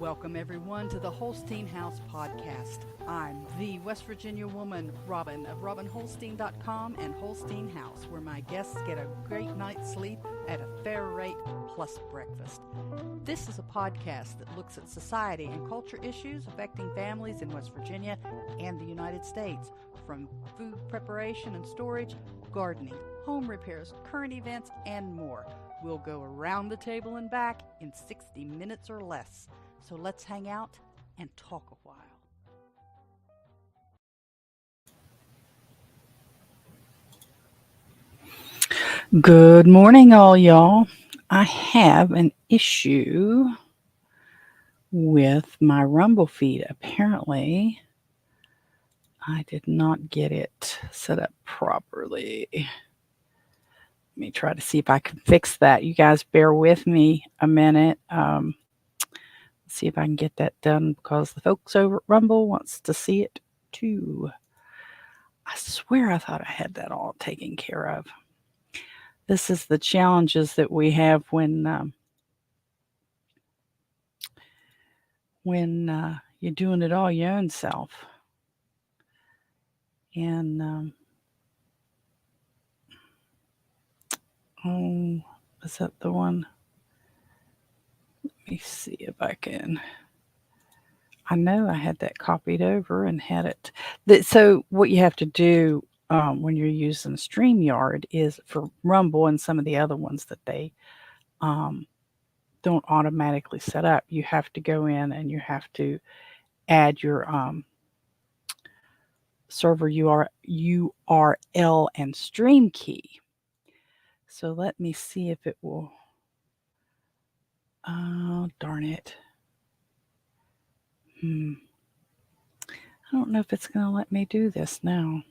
Welcome, everyone, to the Holstein House podcast. I'm the West Virginia woman, Robin, of RobinHolstein.com and Holstein House, where my guests get a great night's sleep at a fair rate plus breakfast. This is a podcast that looks at society and culture issues affecting families in West Virginia and the United States, from food preparation and storage, gardening, home repairs, current events, and more. We'll go around the table and back in 60 minutes or less. So let's hang out and talk a while. Good morning, all y'all. I have an issue with my Rumble feed. Apparently, I did not get it set up properly. Let me try to see if I can fix that. You guys bear with me a minute. See if I can get that done because the folks over at Rumble wants to see it too. I swear I thought I had that all taken care of. This is the challenges that we have when you're doing it all your own self. And oh, is that the one? Let me see if I can. I know I had that copied over and had it. So what you have to do when you're using StreamYard is for Rumble and some of the other ones that they don't automatically set up, you have to go in and you have to add your server URL and stream key. So let me see if it will. Oh, darn it. I don't know if it's going to let me do this now.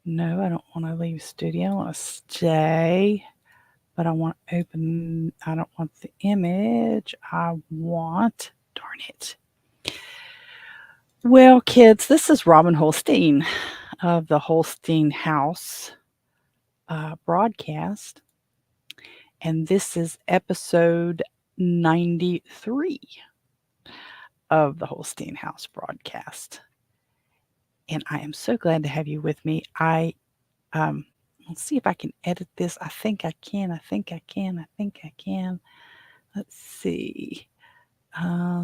No, I don't want to leave studio. I want to stay, but I want to open. I don't want the image. Darn it. Well, kids, this is Robin Holstein of the Holstein House broadcast. And this is episode 93 of the Holstein House broadcast. And I am so glad to have you with me. Let's see if I can edit this. I think I can. Let's see.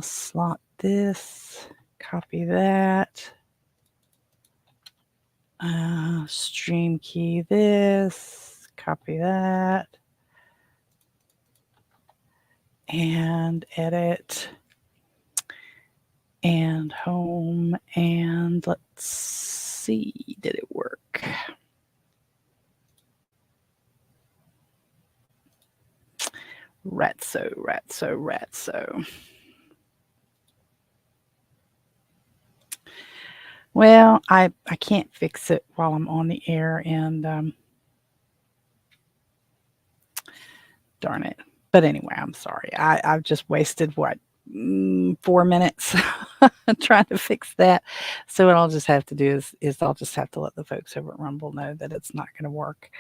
Slot this. Copy that. Stream key this. Copy that. And edit. And home, and let's see, did it work? Ratso. Well, I can't fix it while I'm on the air, and darn it. But anyway, I'm sorry. I've just wasted 4 minutes trying to fix that. So what I'll just have to do is I'll just have to let the folks over at Rumble know that it's not going to work,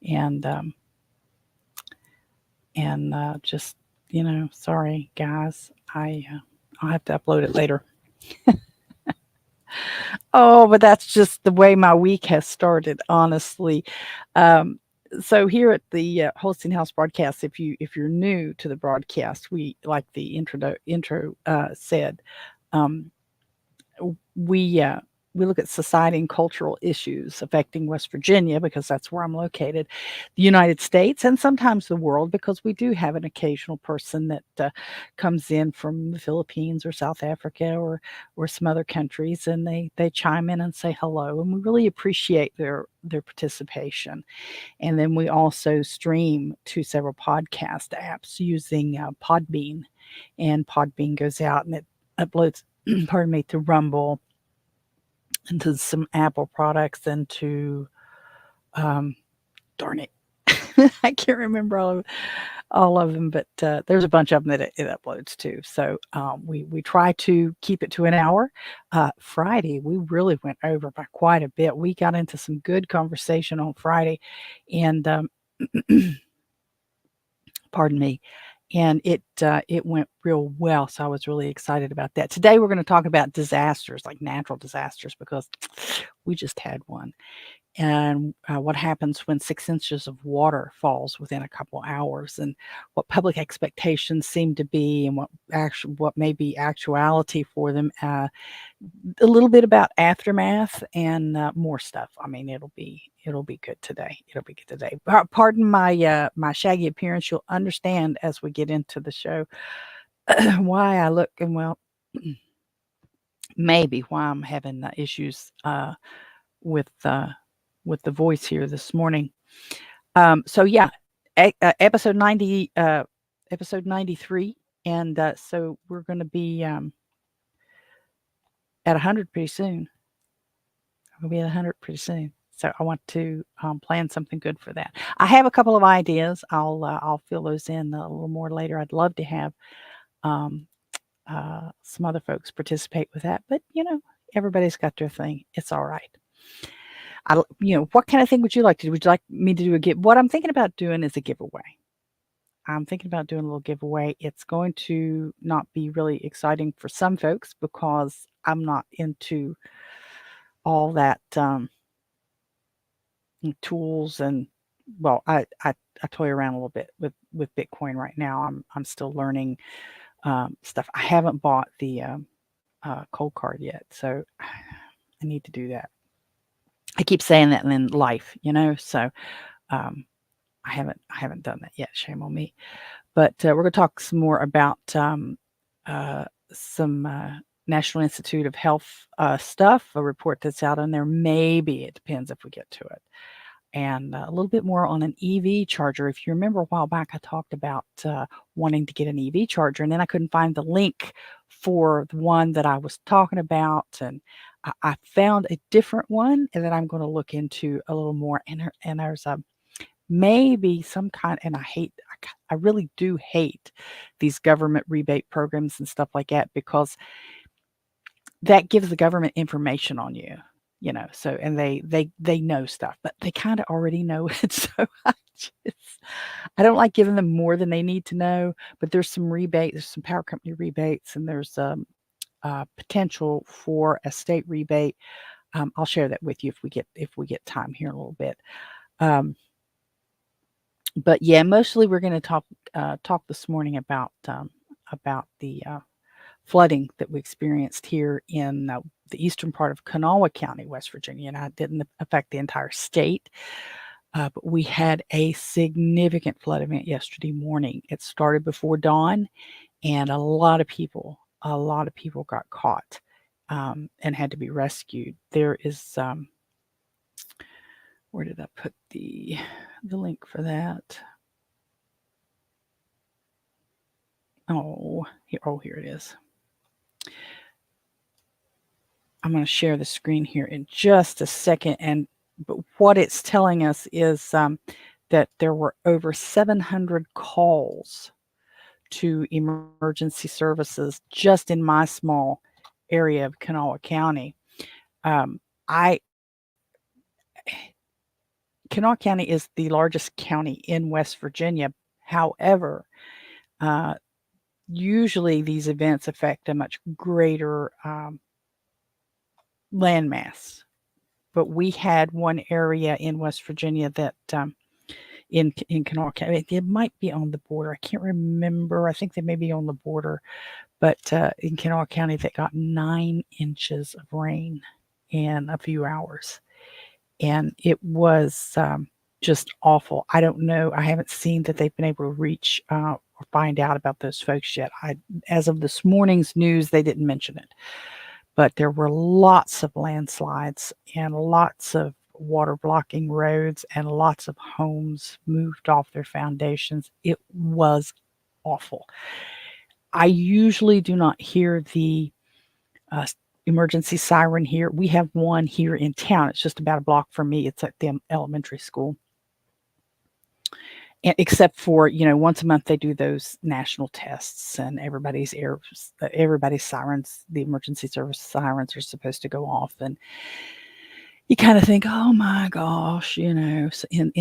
and just sorry guys. I'll have to upload it later. Oh, but that's just the way my week has started, honestly. So here at the Holstein House broadcast, if you're new to the broadcast, we, like the intro said, we look at society and cultural issues affecting West Virginia, because that's where I'm located, the United States, and sometimes the world, because we do have an occasional person that comes in from the Philippines or South Africa or some other countries, and they chime in and say hello, and we really appreciate their participation. And then we also stream to several podcast apps using Podbean, and Podbean goes out and it uploads to Rumble, into some Apple products, and to darn it, I can't remember all of them, but there's a bunch of them that it uploads to. So we try to keep it to an hour. Friday, we really went over by quite a bit. We got into some good conversation on Friday, and pardon me. and it went real well. So I was really excited about that. Today we're going to talk about disasters, like natural disasters, because we just had one, and what happens when 6 inches of water falls within a couple hours, and what public expectations seem to be, and what may be actuality for them. A little bit about aftermath and more stuff. I mean, it'll be good today. It'll be good today. Pardon my my shaggy appearance. You'll understand as we get into the show why I look, and well, maybe why I'm having issues with uh, with the voice here this morning. So yeah, episode 90, episode 93, and so we're going to be at 100 pretty soon. We'll be at 100 pretty soon. So I want to plan something good for that. I have a couple of ideas. I'll fill those in a little more later. I'd love to have um, some other folks participate with that, but everybody's got their thing. It's all right. What kind of thing would you like to do? Would you like me to do a give? What I'm thinking about doing is a giveaway. I'm thinking about doing a little giveaway. It's going to not be really exciting for some folks because I'm not into all that tools, and well, I toy around a little bit with Bitcoin right now. I'm still learning stuff. I haven't bought the Coldcard yet, so I need to do that. I keep saying that in life, so I haven't done that yet. Shame on me. But we're going to talk some more about some National Institute of Health stuff, a report that's out on there. Maybe it depends if we get to it. And a little bit more on an EV charger. If you remember a while back, I talked about wanting to get an EV charger, and then I couldn't find the link for the one that I was talking about. And I found a different one that I'm going to look into a little more. And there's maybe some kind, and I really do hate these government rebate programs and stuff like that, because that gives the government information on you, so, and they know stuff, but they kind of already know it. So I don't like giving them more than they need to know. But there's some rebates, there's some power company rebates, and there's potential for a state rebate. I'll share that with you if we get time here in a little bit. But yeah, mostly we're going to talk this morning about the flooding that we experienced here in the eastern part of Kanawha County, West Virginia, and it didn't affect the entire state. But we had a significant flood event yesterday morning. It started before dawn, and a lot of people got caught and had to be rescued. There is where did I put the link for that? Oh, here it is. I'm going to share the screen here in just a second, but what it's telling us is that there were over 700 calls to emergency services just in my small area of Kanawha County. Kanawha County is the largest county in West Virginia. However, usually these events affect a much greater landmass. But we had one area in West Virginia that in Kanawha County, it might be on the border. I can't remember. I think they may be on the border. But in Kanawha County, they got 9 inches of rain in a few hours. And it was just awful. I don't know. I haven't seen that they've been able to reach or find out about those folks yet. As of this morning's news, they didn't mention it. But there were lots of landslides and lots of water blocking roads, and lots of homes moved off their foundations. It was awful. I usually do not hear the emergency siren here. We have one here in town. It's just about a block from me. It's at the elementary school. And except for, once a month they do those national tests, and everybody's sirens, the emergency service sirens, are supposed to go off. And you kind of think, oh my gosh, in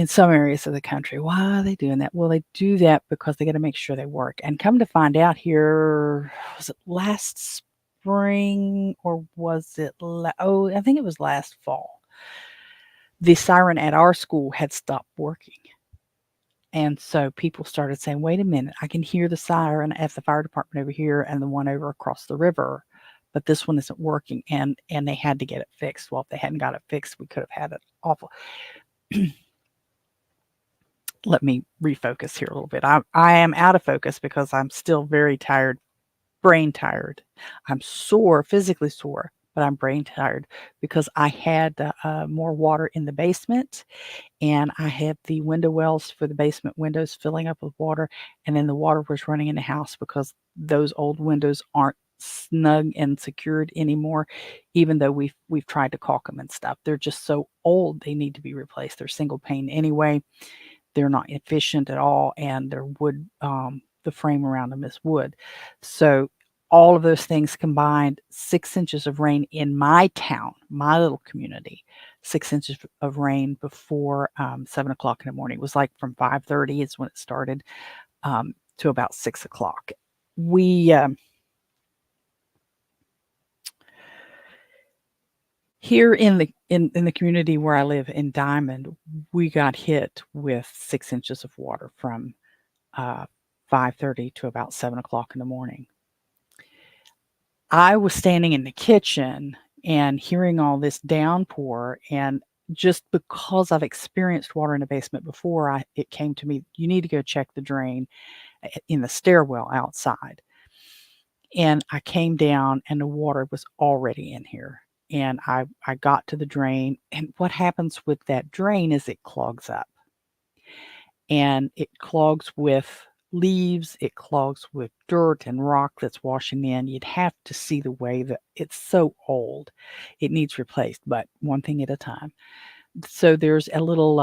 some areas of the country, why are they doing that? Well, they do that because they got to make sure they work. And come to find out here, was it last spring or was it, I think it was last fall. The siren at our school had stopped working. And so people started saying, wait a minute, I can hear the siren at the fire department over here and the one over across the river, but this one isn't working. And they had to get it fixed. Well, if they hadn't got it fixed, we could have had it awful. Let me refocus here a little bit. I am out of focus because I'm still very tired, brain tired. I'm sore, physically sore, but I'm brain tired because I had more water in the basement. And I had the window wells for the basement windows filling up with water, and then the water was running in the house because those old windows aren't snug and secured anymore, even though we've tried to caulk them and stuff. They're just so old, they need to be replaced. They're single pane anyway. They're not efficient at all, and they're wood. The frame around them is wood. So all of those things combined, 6 inches of rain in my town, my little community, 6 inches of rain before 7 o'clock in the morning. It was like from 5:30 is when it started to about 6 o'clock. We here in the community where I live in Diamond, we got hit with 6 inches of water from 5:30 to about 7 o'clock in the morning. I was standing in the kitchen and hearing all this downpour, and just because I've experienced water in the basement before, it came to me, you need to go check the drain in the stairwell outside. And I came down and the water was already in here. And I got to the drain, and what happens with that drain is it clogs up. And it clogs with leaves, it clogs with dirt and rock that's washing in. You'd have to see the way that it's so old. It needs replaced, but one thing at a time. So there's a little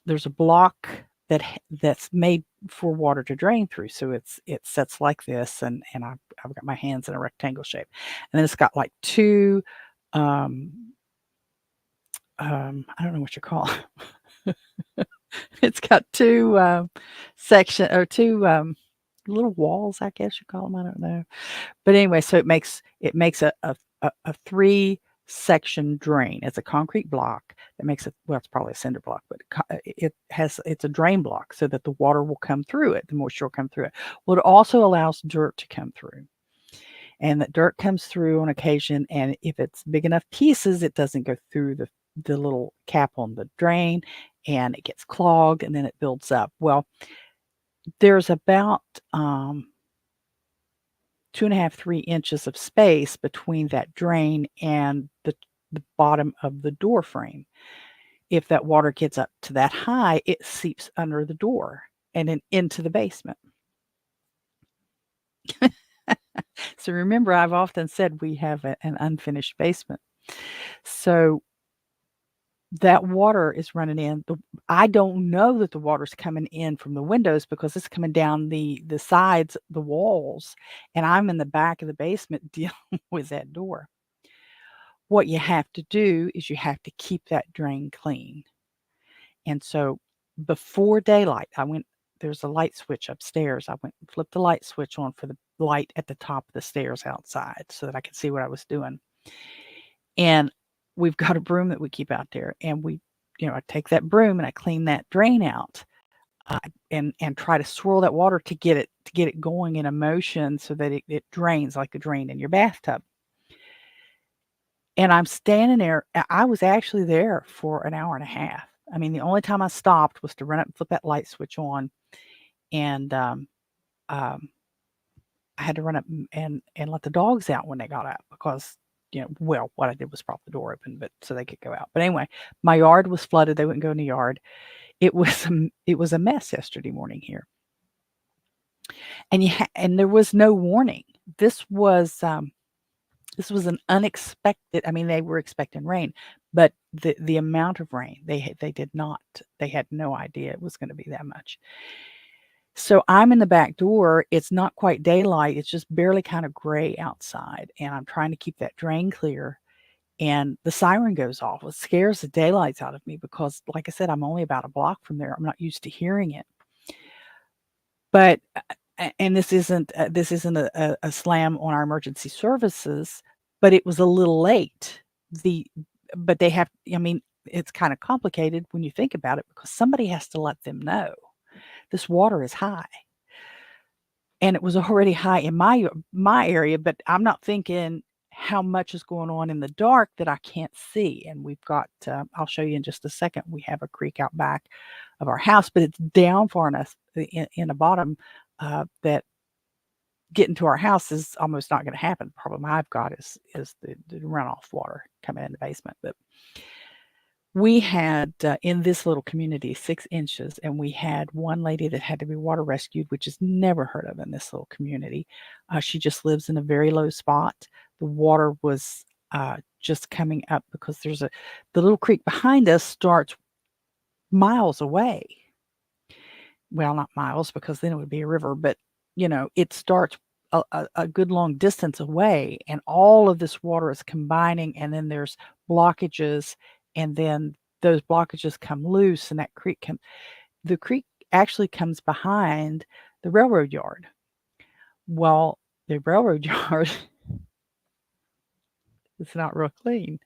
there's a block that's made for water to drain through. So it sets like this, and I've got my hands in a rectangle shape. And then it's got like two I don't know what you call it. It's got two section or two little walls, I guess you call them. I don't know, but anyway, so it makes a 3 section drain. It's a concrete block that makes it. Well, it's probably a cinder block, but it's a drain block so that the water will come through it, the moisture will come through it. Well, it also allows dirt to come through. And that dirt comes through on occasion, and if it's big enough pieces, it doesn't go through the little cap on the drain, and it gets clogged, and then it builds up. Well, there's about 2.5, 3 inches of space between that drain and the bottom of the door frame. If that water gets up to that high, it seeps under the door and then into the basement. So remember, I've often said we have an unfinished basement. So that water is running in. I don't know that the water's coming in from the windows because it's coming down the sides, the walls, and I'm in the back of the basement dealing with that door. What you have to do is you have to keep that drain clean. And so before daylight, there's a light switch upstairs. I went and flipped the light switch on for the light at the top of the stairs outside so that I could see what I was doing. And we've got a broom that we keep out there, and I take that broom and I clean that drain out, and try to swirl that water to get it going in a motion so that it drains like a drain in your bathtub. And I'm standing there. I was actually there for an hour and a half. I mean, the only time I stopped was to run up and flip that light switch on, and I had to run up and let the dogs out when they got out because well, what I did was prop the door open, but so they could go out. But anyway, my yard was flooded. They wouldn't go in the yard. It was a mess yesterday morning here, and there was no warning. This was an unexpected. I mean, they were expecting rain, but the amount of rain they did not. They had no idea it was going to be that much. So I'm in the back door. It's not quite daylight. It's just barely kind of gray outside, and I'm trying to keep that drain clear. and the siren goes off. It scares the daylights out of me because, like I said, I'm only about a block from there. I'm not used to hearing it. But and this isn't a slam on our emergency services, but it was a little late. But they have, I mean, it's kind of complicated when you think about it because somebody has to let them know this water is high. And it was already high in my area, but I'm not thinking how much is going on in the dark that I can't see. And we've got, I'll show you in just a second, we have a creek out back of our house, but it's down far enough in the bottom that getting to our house is almost not going to happen. The problem I've got is the runoff water coming in the basement. But we had in this little community 6 inches, and we had one lady that had to be water rescued, which is never heard of in this little community. She just lives in a very low spot. The water was just coming up because the little creek behind us starts miles away. Well, not miles because then it would be a river, but it starts a good long distance away, and all of this water is combining, and then there's blockages, and then those blockages come loose, and the creek actually comes behind the railroad yard. Well, the railroad yard is not real clean.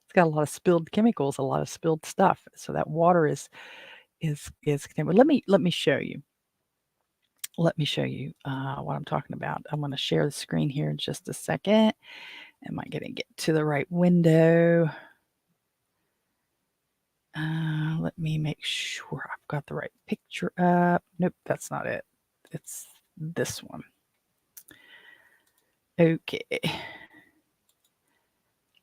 It's got a lot of spilled chemicals, a lot of spilled stuff. So that water is let me show you. Let me show you what I'm talking about. I'm going to share the screen here in just a second. Am I going to get to the right window? Let me make sure I've got the right picture up. Nope, that's not it. It's this one. Okay.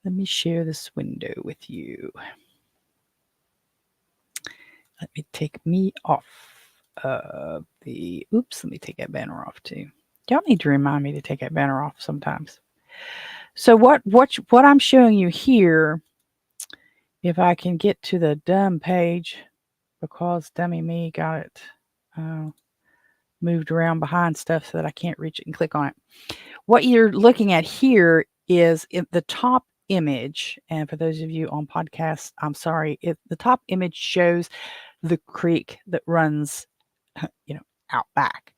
Let me share this window with you. Let me take me off of the, oops, let me take that banner off too. Y'all need to remind me to take that banner off sometimes. So what I'm showing you here, if I can get to the dumb page, because dummy me got it moved around behind stuff so that I can't reach it and click on it. What you're looking at here is the top image, and for those of you on podcasts, I'm sorry, the top image shows the creek that runs, out back.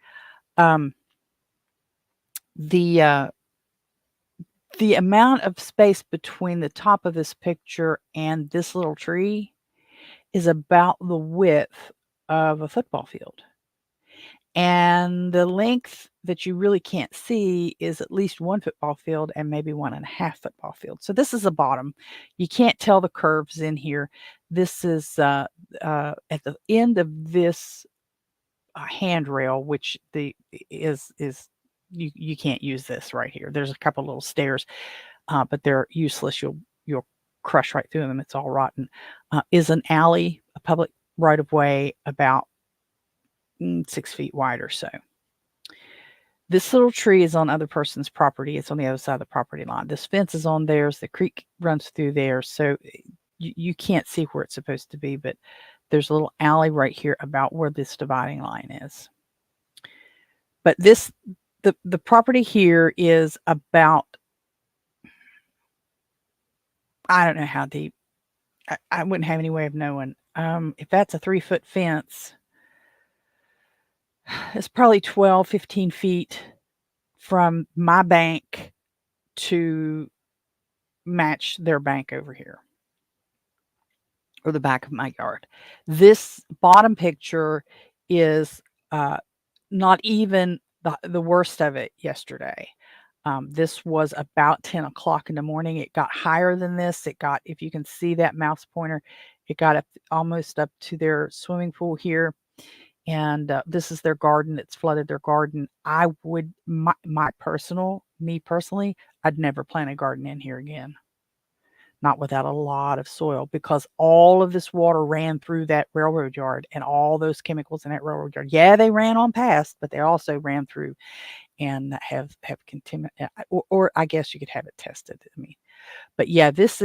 The amount of space between the top of this picture and this little tree is about the width of a football field. And the length that you really can't see is at least 1 football field and maybe 1.5 football field. So this is the bottom. You can't tell the curves in here. This is at the end of this handrail, which you can't use this right here. There's a couple little stairs, but they're useless. You'll crush right through them. It's all rotten. Is an alley, a public right of way, about 6 feet wide or so. This little tree is on other person's property. It's on the other side of the property line. This fence is on theirs. The creek runs through there, so you can't see where it's supposed to be, but there's a little alley right here about where this dividing line is. But the property here is about, I don't know how deep. I wouldn't have any way of knowing. If that's a 3-foot fence, it's probably 12, 15 feet from my bank to match their bank over here, or the back of my yard. This bottom picture is not even the worst of it yesterday. This was about 10 o'clock in the morning. It got higher than this. It got, if you can see that mouse pointer, it got up almost up to their swimming pool here. And this is their garden. It's flooded their garden. I would, me personally, I'd never plant a garden in here again. Not without a lot of soil, because all of this water ran through that railroad yard, and all those chemicals in that railroad yard. Yeah, they ran on past, but they also ran through and have contaminated, or I guess you could have it tested. I mean, but yeah, this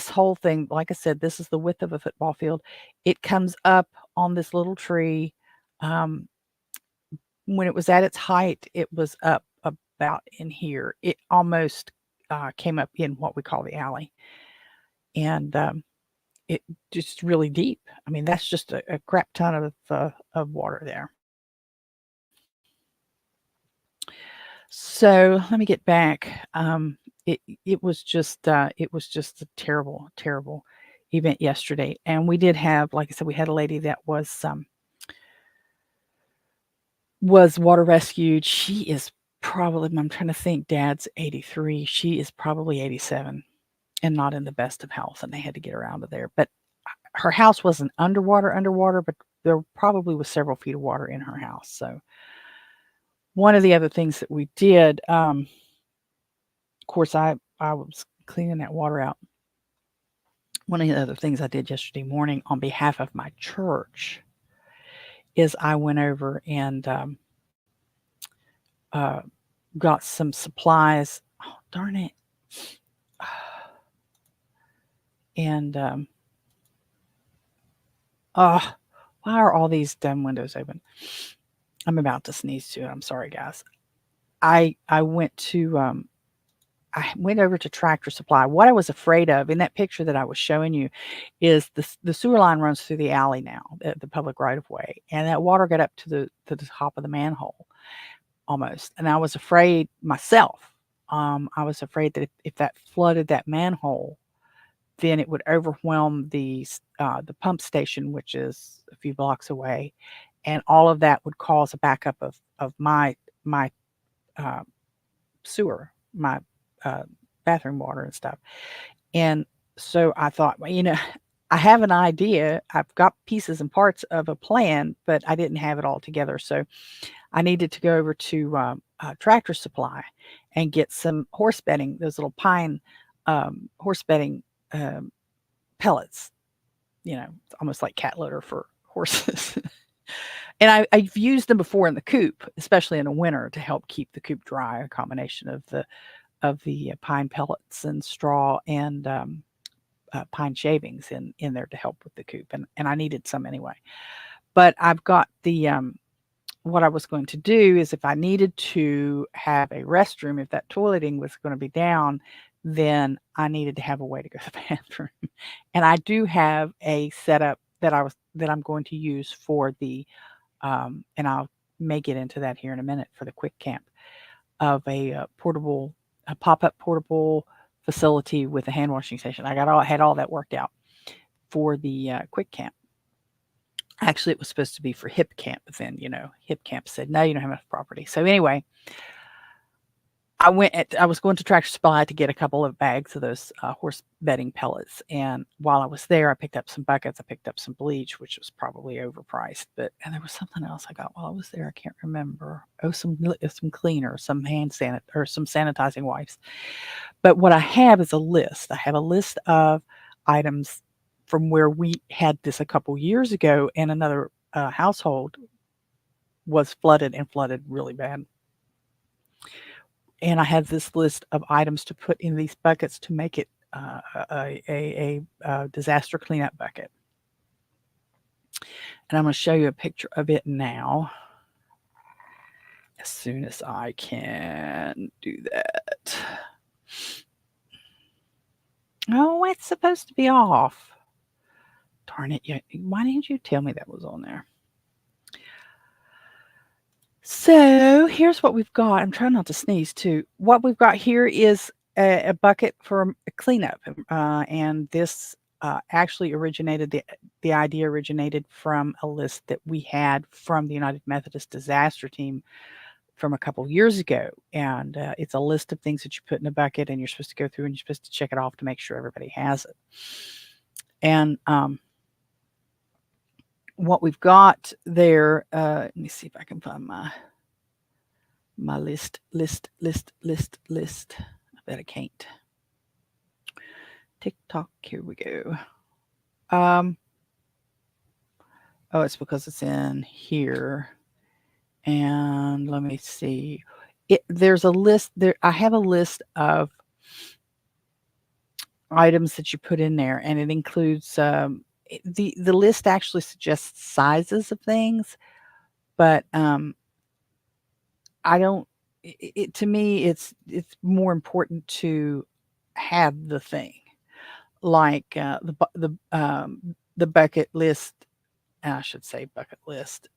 whole thing, like I said, this is the width of a football field. It comes up on this little tree. When it was at its height, it was up about in here. It almost came up in what we call the alley. And it just really deep. I mean, that's just a crap ton of water there. So let me get back. It was just a terrible, terrible event yesterday. And we did have, like I said, we had a lady that was water rescued. She is probably, I'm trying to think, Dad's 83. She is probably 87 and not in the best of health. And they had to get her out of there. But her house wasn't underwater, but there probably was several feet of water in her house. So one of the other things that we did, of course, I was cleaning that water out. One of the other things I did yesterday morning on behalf of my church is I went over and got some supplies. Oh, darn it. And why are all these damn windows open? I'm about to sneeze too. I'm sorry, guys. I went to I went over to Tractor Supply. What I was afraid of in that picture that I was showing you is the sewer line runs through the alley now, the public right of way, and that water got up to the top of the manhole almost. And I was afraid myself. I was afraid that if that flooded that manhole, then it would overwhelm the pump station, which is a few blocks away, and all of that would cause a backup of my sewer, my bathroom water and stuff. And so I thought, well, I have an idea. I've got pieces and parts of a plan, but I didn't have it all together. So I needed to go over to Tractor Supply and get some horse bedding, those little pine horse bedding pellets. It's almost like cat litter for horses. And I've used them before in the coop, especially in the winter, to help keep the coop dry. A combination of the pine pellets and straw and pine shavings in there to help with the coop, and I needed some anyway. But I've got the what I was going to do is if I needed to have a restroom, if that toileting was going to be down, then I needed to have a way to go to the bathroom. And I do have a setup that I'm going to use for the and I'll may get into that here in a minute, for the quick camp, of a pop-up portable facility with a hand washing station. I had all that worked out for the quick camp. Actually, it was supposed to be for hip camp, but then hip camp said no, you don't have enough property. So anyway, I was going to Tractor Supply to get a couple of bags of those horse bedding pellets. And while I was there, I picked up some buckets. I picked up some bleach, which was probably overpriced. And there was something else I got while I was there. I can't remember. Oh, some cleaner, some or some sanitizing wipes. But what I have is a list. I have a list of items from where we had this a couple years ago, and another household was flooded really bad. And I have this list of items to put in these buckets to make it a disaster cleanup bucket. And I'm going to show you a picture of it now, as soon as I can do that. Oh, it's supposed to be off. Darn it. Why didn't you tell me that was on there? So here's what we've got. I'm trying not to sneeze too. What we've got here is a bucket for a cleanup. And this actually the idea originated from a list that we had from the United Methodist Disaster Team from a couple years ago. And it's a list of things that you put in a bucket, and you're supposed to go through and you're supposed to check it off to make sure everybody has it. And what we've got there, let me see if I can find my list. I bet I can't. TikTok, here we go. Oh, it's because it's in here. And let me see. There's a list there. I have a list of items that you put in there, and it includes the list actually suggests sizes of things, but I don't to me, it's more important to have the thing, like the bucket list. I should say bucket list.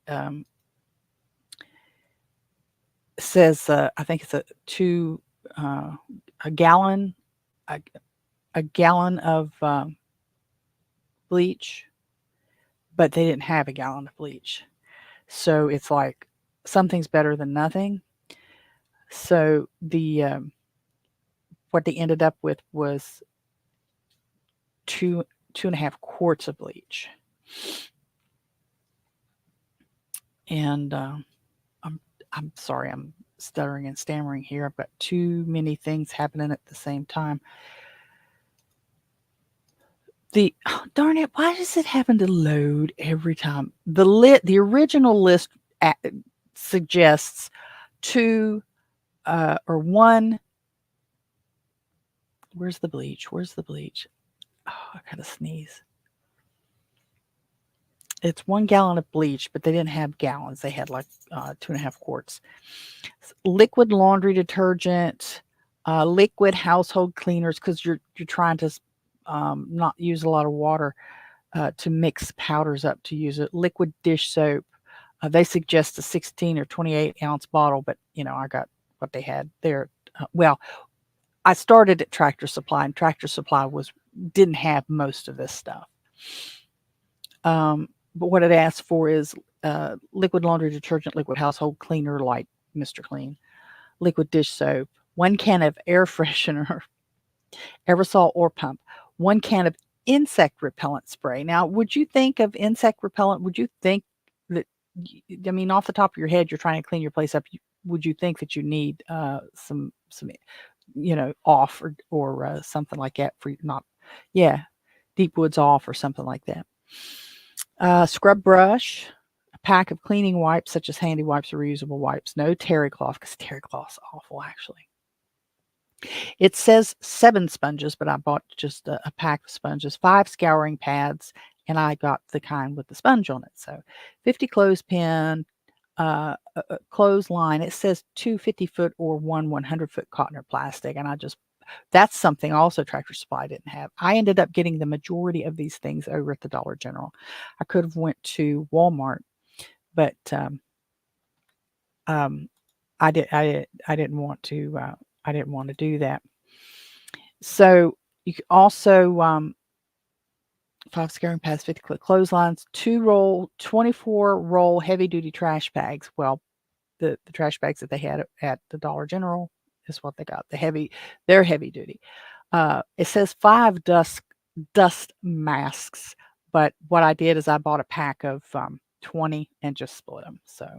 Says I think it's a gallon a, a gallon of bleach, but they didn't have a gallon of bleach. So it's like something's better than nothing. So what they ended up with was two and a half quarts of bleach, and I'm sorry, I'm stuttering and stammering here. I've got too many things happening at the same time. Darn it, why does it happen to load every time? The original list suggests two or one. Where's the bleach? Where's the bleach? Oh, I gotta sneeze. It's 1 gallon of bleach, but they didn't have gallons. They had like 2.5 quarts. Liquid laundry detergent, liquid household cleaners, because you're trying to not use a lot of water to mix powders up to use it. Liquid dish soap. They suggest a 16 or 28 ounce bottle, but I got what they had there. Well, I started at Tractor Supply, and Tractor Supply didn't have most of this stuff. But what it asks for is liquid laundry detergent, liquid household cleaner like Mr. Clean, liquid dish soap, 1 can of air freshener, aerosol or pump, 1 can of insect repellent spray. Now, would you think of insect repellent? Would you think that, I mean, off the top of your head, you're trying to clean your place up. Would you think that you need some off or something like that for not, deep woods off or something like that. Scrub brush, a pack of cleaning wipes such as handy wipes or reusable wipes. No terry cloth, because terry cloth's awful actually. It says 7 sponges, but I bought just a pack of sponges, 5 scouring pads, and I got the kind with the sponge on it. So 50 clothespin, clothesline. It says 2 50-foot or 1 100-foot cotton or plastic, and that's something also Tractor Supply didn't have. I ended up getting the majority of these things over at the Dollar General. I could have went to Walmart, but I didn't want to. I didn't want to do that. So you could also 5 scouring pads, 50 clotheslines, 24 roll heavy duty trash bags. Well, the trash bags that they had at the Dollar General is what they got. They're heavy duty. It says 5 dust masks, but what I did is I bought a pack of 20 and just split them. So,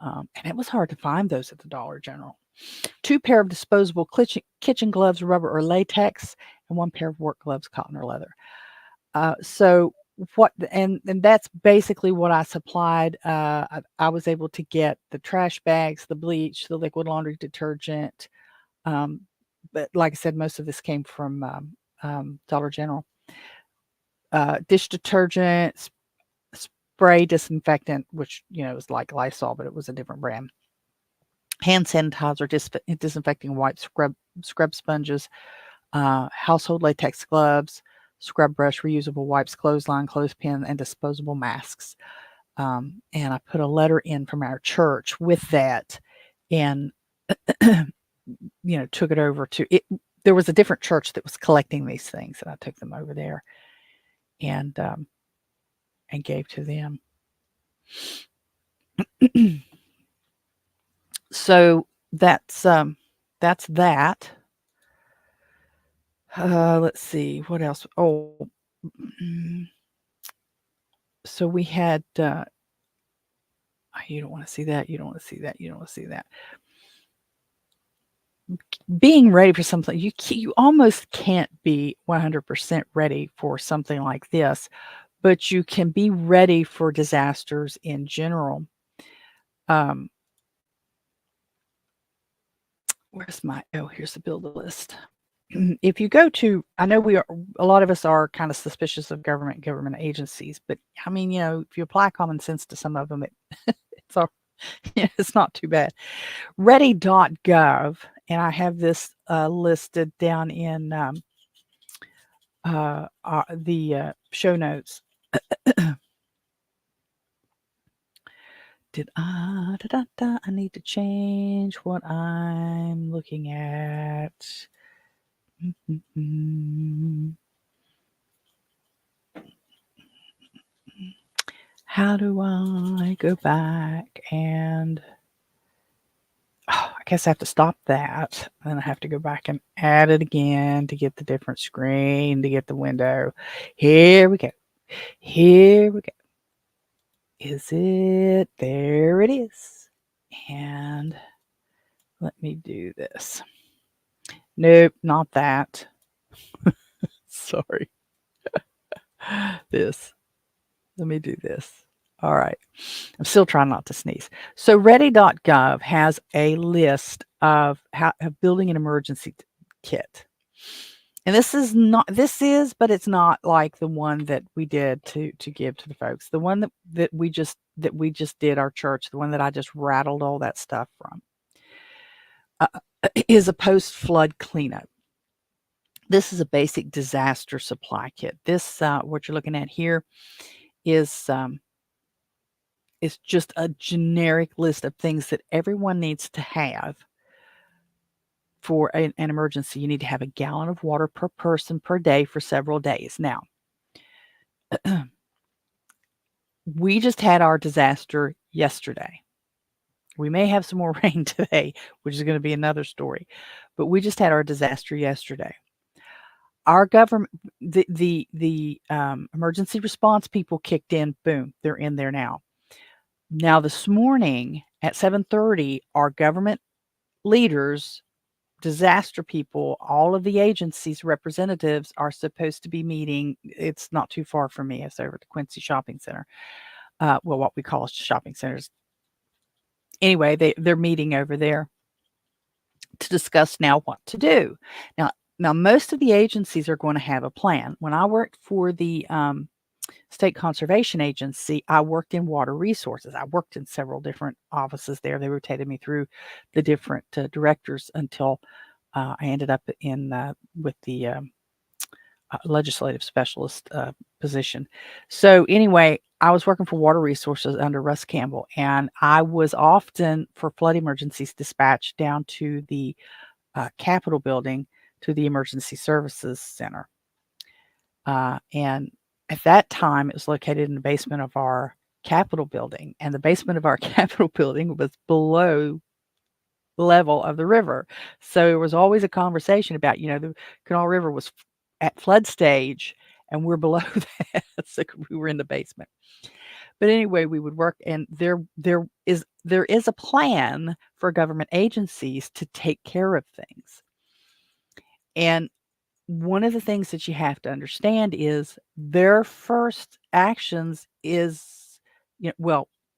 and it was hard to find those at the Dollar General. 2 pair of disposable kitchen gloves, rubber or latex, and 1 pair of work gloves, cotton or leather. So and that's basically what I supplied. I was able to get the trash bags, the bleach, the liquid laundry detergent. But like I said, most of this came from Dollar General. Dish detergent, spray disinfectant, which was like Lysol, but it was a different brand. Hand sanitizer, disinfecting wipes, scrub sponges, household latex gloves, scrub brush, reusable wipes, clothesline, clothespin, and disposable masks. And I put a letter in from our church with that, and took it over to it. There was a different church that was collecting these things, and I took them over there and gave to them. So that's that. Let's see what else. Oh, so we had. You don't want to see that. You don't want to see that. You don't want to see that. Being ready for something, you almost can't be 100% ready for something like this, but you can be ready for disasters in general. Here's the build list. If you go to, I know a lot of us are kind of suspicious of government agencies, but I mean, if you apply common sense to some of them, Yeah, it's not too bad. Ready.gov, and I have this listed down in the show notes. I need to change what I'm looking at. How do I go back and I guess I have to stop that. Then I have to go back and add it again to get the different screen, to get the window. Here we go. Here we go. Is it? There it is. And let me do this. Nope, not that. Sorry. This. Let me do this. All right. I'm still trying not to sneeze. So ready.gov has a list of building an emergency kit. And this is, but it's not like the one that we did to give to the folks. The one that we just did, our church, the one that I just rattled all that stuff from, is a post-flood cleanup. This is a basic disaster supply kit. This what you're looking at here is just a generic list of things that everyone needs to have for an emergency. You need to have a gallon of water per person per day for several days. Now, we just had our disaster yesterday. We may have some more rain today, which is going to be another story, but we just had our disaster yesterday. Our government, the emergency response people kicked in. Boom, they're in there now. Now this morning at 7:30, our government leaders, disaster people, all of the agencies' representatives are supposed to be meeting. It's not too far from me. It's over at the Quincy Shopping Center. Well, what we call shopping centers. Anyway, they're meeting over there to discuss now what to do. Now, most of the agencies are going to have a plan. When I worked for the State Conservation Agency, I worked in water resources. I worked in several different offices there. They rotated me through the different directors until I ended up in with the legislative specialist position. So anyway, I was working for water resources under Russ Campbell, and I was often, for flood emergencies, dispatched down to the Capitol building, to the Emergency Services Center. And at that time, it was located in the basement of our Capitol building, and the basement of our Capitol building was below the level of the river. So there was always a conversation about, the Kanawha River was at flood stage, and we're below that, so we were in the basement. But anyway, we would work, and there is a plan for government agencies to take care of things. And one of the things that you have to understand is their first actions is,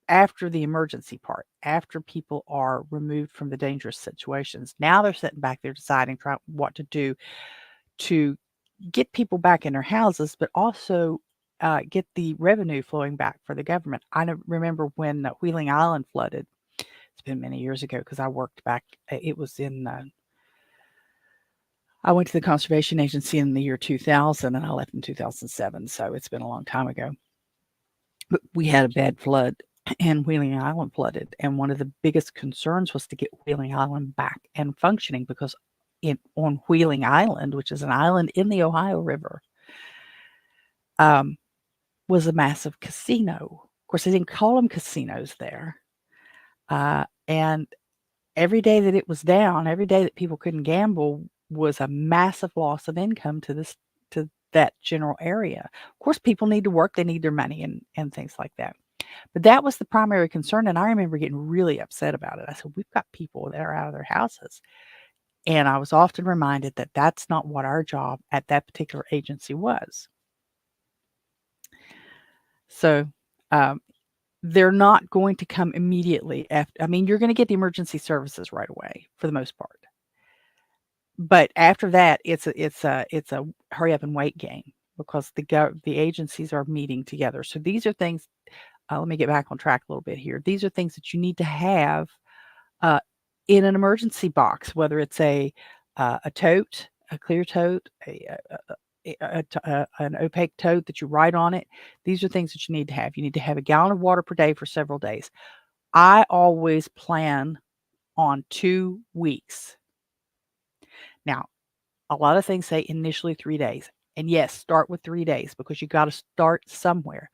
after the emergency part, after people are removed from the dangerous situations, now they're sitting back there deciding what to do to get people back in their houses, but also get the revenue flowing back for the government. I remember when Wheeling Island flooded. It's been many years ago because I worked back. It was in I went to the Conservation Agency in the year 2000, and I left in 2007, so it's been a long time ago. But we had a bad flood, and Wheeling Island flooded, and one of the biggest concerns was to get Wheeling Island back and functioning, because on Wheeling Island, which is an island in the Ohio River, was a massive casino. Of course, they didn't call them casinos there. And every day that it was down, every day that people couldn't gamble, was a massive loss of income to that general area. Of course, people need to work, they need their money and things like that. But that was the primary concern, and I remember getting really upset about it. I said, we've got people that are out of their houses. And I was often reminded that that's not what our job at that particular agency was. So they're not going to come immediately after. You're going to get the emergency services right away for the most part. But after that, it's a hurry up and wait game, because the agencies are meeting together. So these are things let me get back on track a little bit here. These are things that you need to have uh, in an emergency box, whether it's a tote, a clear tote, an opaque tote that you write on it. These are things that you need to have. You need to have a gallon of water per day for several days. I always plan on 2 weeks. Now, a lot of things say initially 3 days. And yes, start with 3 days because you got to start somewhere.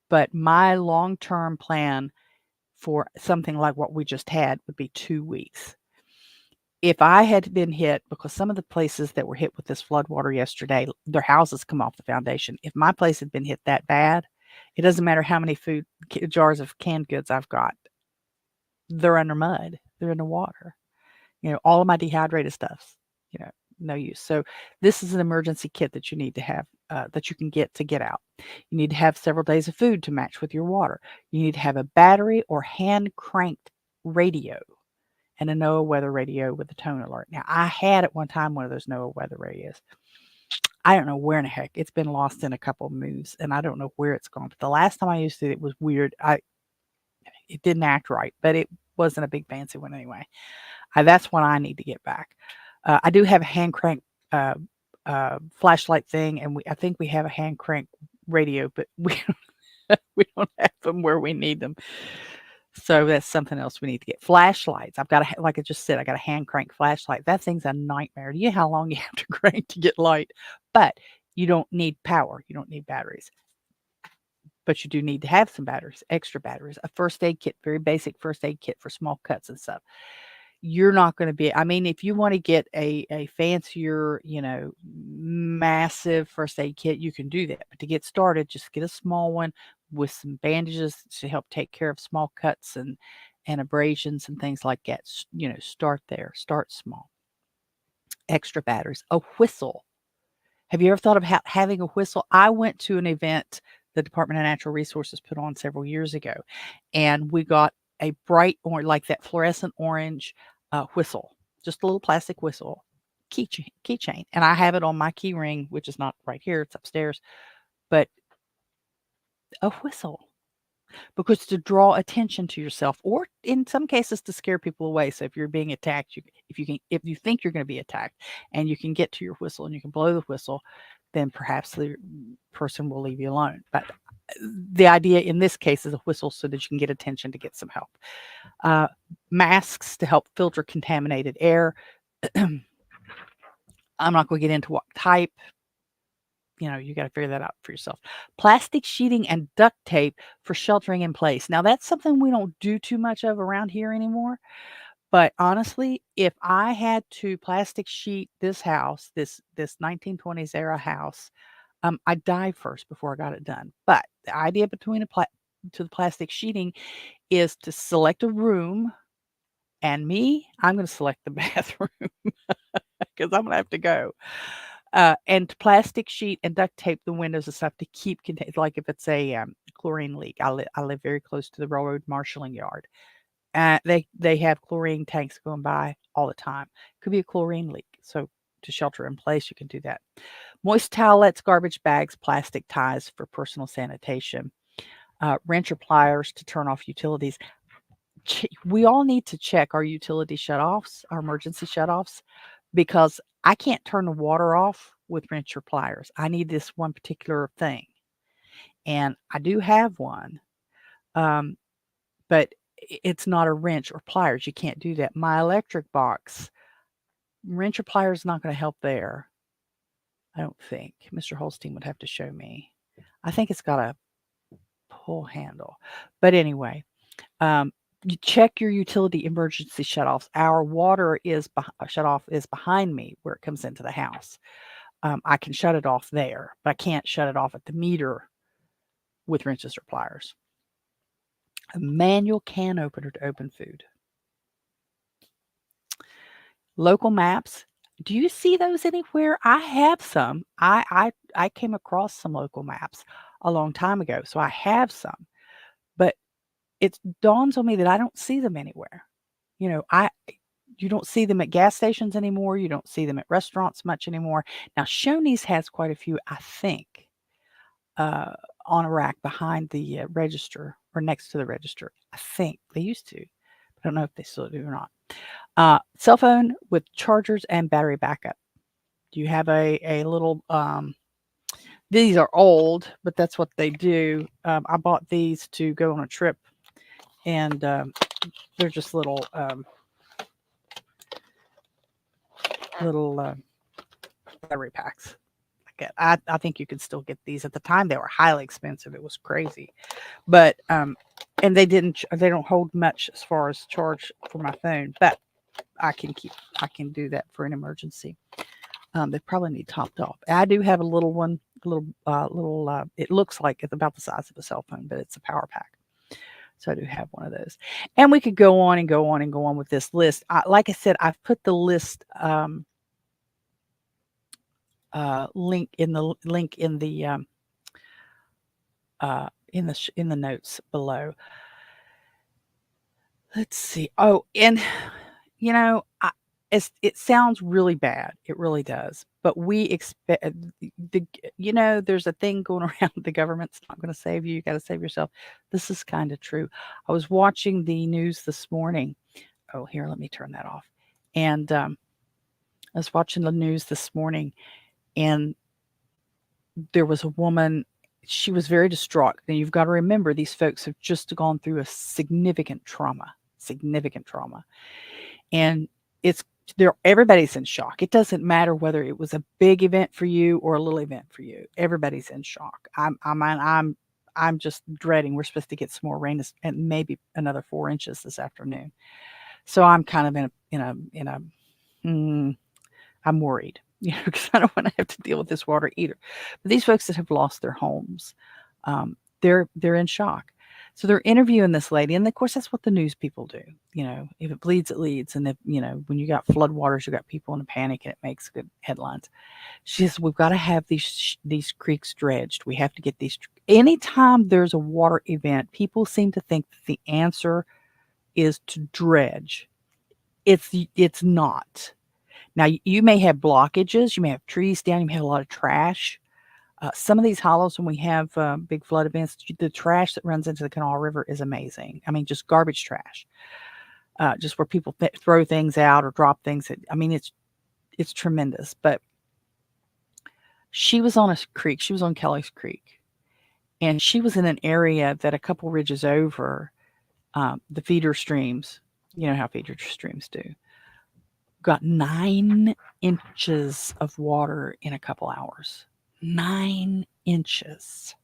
But my long-term plan for something like what we just had would be 2 weeks. If I had been hit, because some of the places that were hit with this floodwater yesterday, their houses come off the foundation. If my place had been hit that bad, it doesn't matter how many food jars of canned goods I've got. They're under mud. They're in the water. All of my dehydrated stuff's, no use. So this is an emergency kit that you need to have, that you can get to get out. You need to have several days of food to match with your water. You need to have a battery or hand cranked radio and a NOAA weather radio with a tone alert. Now, I had at one time one of those NOAA weather radios. I don't know where in the heck. It's been lost in a couple of moves, and I don't know where it's gone. But the last time I used it, it was weird. It didn't act right, but it wasn't a big fancy one anyway. That's one I need to get back. I do have a hand crank flashlight thing, and I think we have a hand crank radio, but we don't have them where we need them. So that's something else we need to get. Flashlights. I've got like I just said, I got a hand crank flashlight. That thing's a nightmare. Do you know how long you have to crank to get light? But you don't need power. You don't need batteries. But you do need to have some batteries, extra batteries. A first aid kit, very basic first aid kit for small cuts and stuff. You're not going to be, if you want to get a fancier, massive first aid kit, you can do that. But to get started, just get a small one with some bandages to help take care of small cuts and abrasions and things like that. Start there. Start small. Extra batteries. A whistle. Have you ever thought of having a whistle? I went to an event the Department of Natural Resources put on several years ago, and we got a bright orange, like that fluorescent orange whistle, just a little plastic whistle, keychain. And I have it on my key ring, which is not right here, it's upstairs, but a whistle. Because to draw attention to yourself, or in some cases to scare people away. So if you're being attacked, if you think you're going to be attacked, and you can get to your whistle and you can blow the whistle, then perhaps the person will leave you alone. But the idea in this case is a whistle so that you can get attention to get some help. Masks to help filter contaminated air. I'm not going to get into what type. You got to figure that out for yourself. Plastic sheeting and duct tape for sheltering in place. Now, that's something we don't do too much of around here anymore. But honestly, if I had to plastic sheet this house, this 1920s era house, I'd die first before I got it done. But the idea between the plastic sheeting is to select a room, and I'm going to select the bathroom because I'm going to have to go. And plastic sheet and duct tape the windows and stuff to keep contained. Like if it's a chlorine leak, I live very close to the railroad marshaling yard. They have chlorine tanks going by all the time. Could be a chlorine leak. So to shelter in place, you can do that. Moist towelettes, garbage bags, plastic ties for personal sanitation, wrench or pliers to turn off utilities. We all need to check our utility shutoffs, our emergency shutoffs, because I can't turn the water off with wrench or pliers. I need this one particular thing. And I do have one, but it's not a wrench or pliers. You can't do that. My electric box, wrench or pliers is not going to help there. I don't think. Mr. Holstein would have to show me. I think it's got a pull handle. But anyway, you check your utility emergency shutoffs. Our water shutoff is behind me where it comes into the house. I can shut it off there, but I can't shut it off at the meter with wrenches or pliers. A manual can opener to open food. Local maps. Do you see those anywhere? I have some. I came across some local maps a long time ago, so I have some. But it dawns on me that I don't see them anywhere. You don't see them at gas stations anymore. You don't see them at restaurants much anymore. Now, Shoney's has quite a few, I think, on a rack behind the register or next to the register. I think they used to. I don't know if they still do or not. Cell phone with chargers and battery backup. You have a little, these are old, but that's what they do. I bought these to go on a trip, and they're just little battery packs. I think you could still get these. At the time they were highly expensive. It was crazy, but and they don't hold much as far as charge for my phone, but I can do that for an emergency. They probably need topped off. I do have a little one, it looks like it's about the size of a cell phone, but it's a power pack. So I do have one of those. And we could go on and go on and go on with this list. Like I said, I've put the list link in the notes below. Let's see. Oh, and you know, it sounds really bad. It really does. But we expect there's a thing going around. The government's not going to save you. You got to save yourself. This is kind of true. I was watching the news this morning. Oh, here, let me turn that off. And I was watching the news this morning, and there was a woman. She was very distraught. Now, you've got to remember, these folks have just gone through a significant trauma. And everybody's in shock. It doesn't matter whether it was a big event for you or a little event for you. Everybody's in shock. I'm just dreading. We're supposed to get some more rain and maybe another 4 inches this afternoon. So I'm kind of I'm worried, because I don't want to have to deal with this water either. But these folks that have lost their homes, they're in shock. So they're interviewing this lady, and of course that's what the news people do. If it bleeds, it leads, and if when you got floodwaters, you got people in a panic, and it makes good headlines. She says we've got to have these creeks dredged. We have to get these. Anytime there's a water event, people seem to think that the answer is to dredge. It's not. Now, you may have blockages, you may have trees down, you may have a lot of trash. Some of these hollows, when we have big flood events, the trash that runs into the Kanawha River is amazing. I mean, just garbage trash, just where people throw things out or drop things. It's tremendous. But she was on a creek. She was on Kelly's Creek, and she was in an area that a couple ridges over, the feeder streams. You know how feeder streams do. Got 9 inches of water in a couple hours. 9 inches.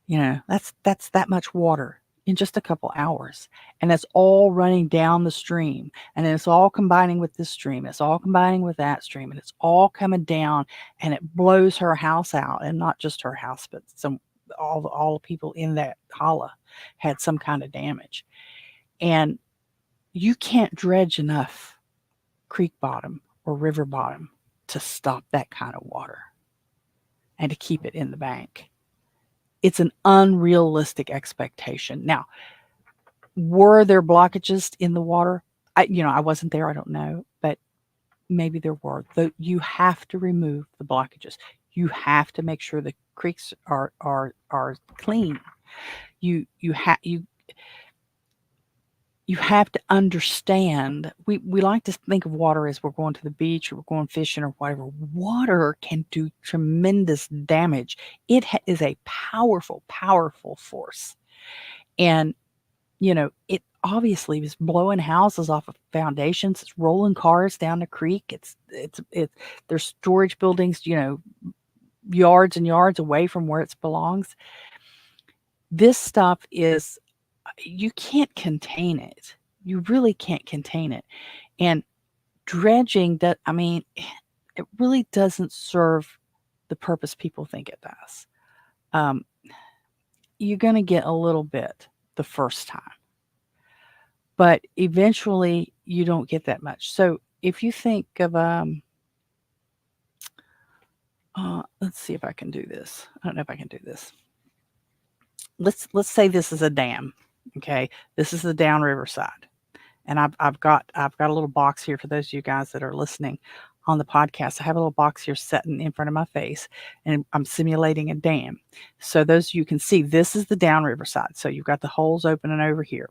That's that much water in just a couple hours. And that's all running down the stream. And then it's all combining with this stream. It's all combining with that stream. And it's all coming down, and it blows her house out. And not just her house, but all the people in that holla had some kind of damage. And you can't dredge enough creek bottom or river bottom to stop that kind of water and to keep it in the bank. It's an unrealistic expectation. Now, were there blockages in the water? I wasn't there. I don't know, but maybe there were. You have to remove the blockages. You have to make sure the creeks are clean. You have to understand, we like to think of water as we're going to the beach or we're going fishing or whatever. Water can do tremendous damage. It is a powerful, powerful force. And, it obviously is blowing houses off of foundations. It's rolling cars down the creek. There's storage buildings, yards and yards away from where it belongs. This stuff is, you can't contain it. You really can't contain it. And dredging, it really doesn't serve the purpose people think it does. You're going to get a little bit the first time, but eventually you don't get that much. So if you think of, let's see if I can do this. I don't know if I can do this. Let's say this is a dam. Okay, this is the downriver side, and I've got a little box here for those of you guys that are listening on the podcast, I have a little box here sitting in front of my face, and I'm simulating a dam. So those you can see, this is the downriver side. So you've got the holes opening over here.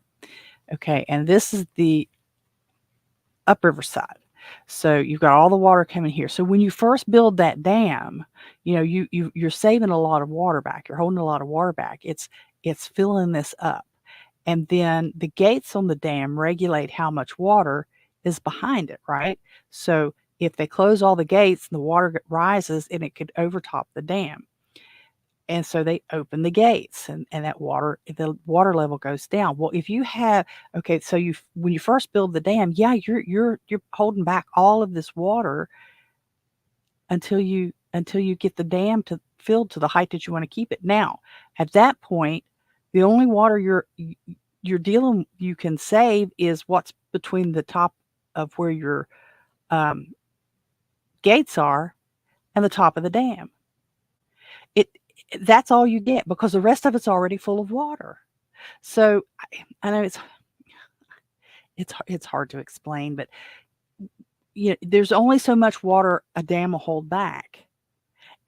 Okay, and this is the upriver side. So you've got all the water coming here. So when you first build that dam, you're saving a lot of water back. You're holding a lot of water back. It's filling this up. And then the gates on the dam regulate how much water is behind it, right? So if they close all the gates and the water rises, and it could overtop the dam. And so they open the gates, and the water level goes down. Well, if you have, okay, so when you first build the dam, yeah, you're holding back all of this water until you get the dam filled to the height that you want to keep it. Now, at that point, the only water you can save is what's between the top of where your gates are and the top of the dam. That's all you get, because the rest of it's already full of water. So I know it's hard to explain, but there's only so much water a dam will hold back.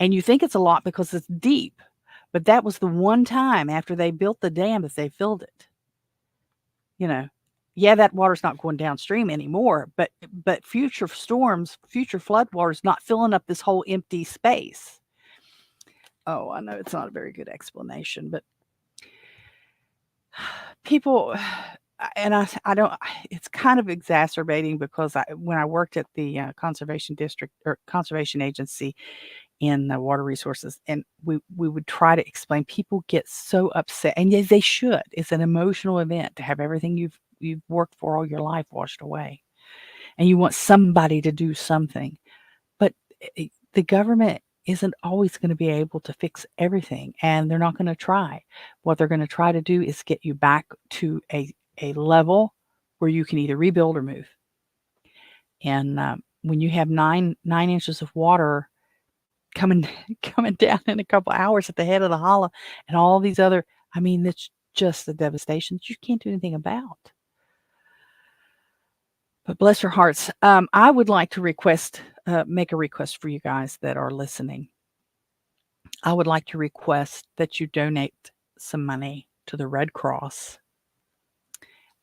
And you think it's a lot because it's deep, but that was the one time after they built the dam that they filled it. Yeah, that water's not going downstream anymore, but future storms, future flood water is not filling up this whole empty space. Oh, I know it's not a very good explanation, but people, and I don't, it's kind of exacerbating, because when I worked at the conservation district or conservation agency in water resources, and we would try to explain, people get so upset, and yes, they should. It's an emotional event to have everything you've worked for all your life washed away, and you want somebody to do something. But the government isn't always going to be able to fix everything, and they're not going to try. What they're going to try to do is get you back to a level where you can either rebuild or move. And when you have 9 inches of water coming down in a couple hours at the head of the hollow, and all these other, I mean, it's just the devastation that you can't do anything about. But bless your hearts, I would like to make a request for you guys that are listening. I would like to request that you donate some money to the Red Cross.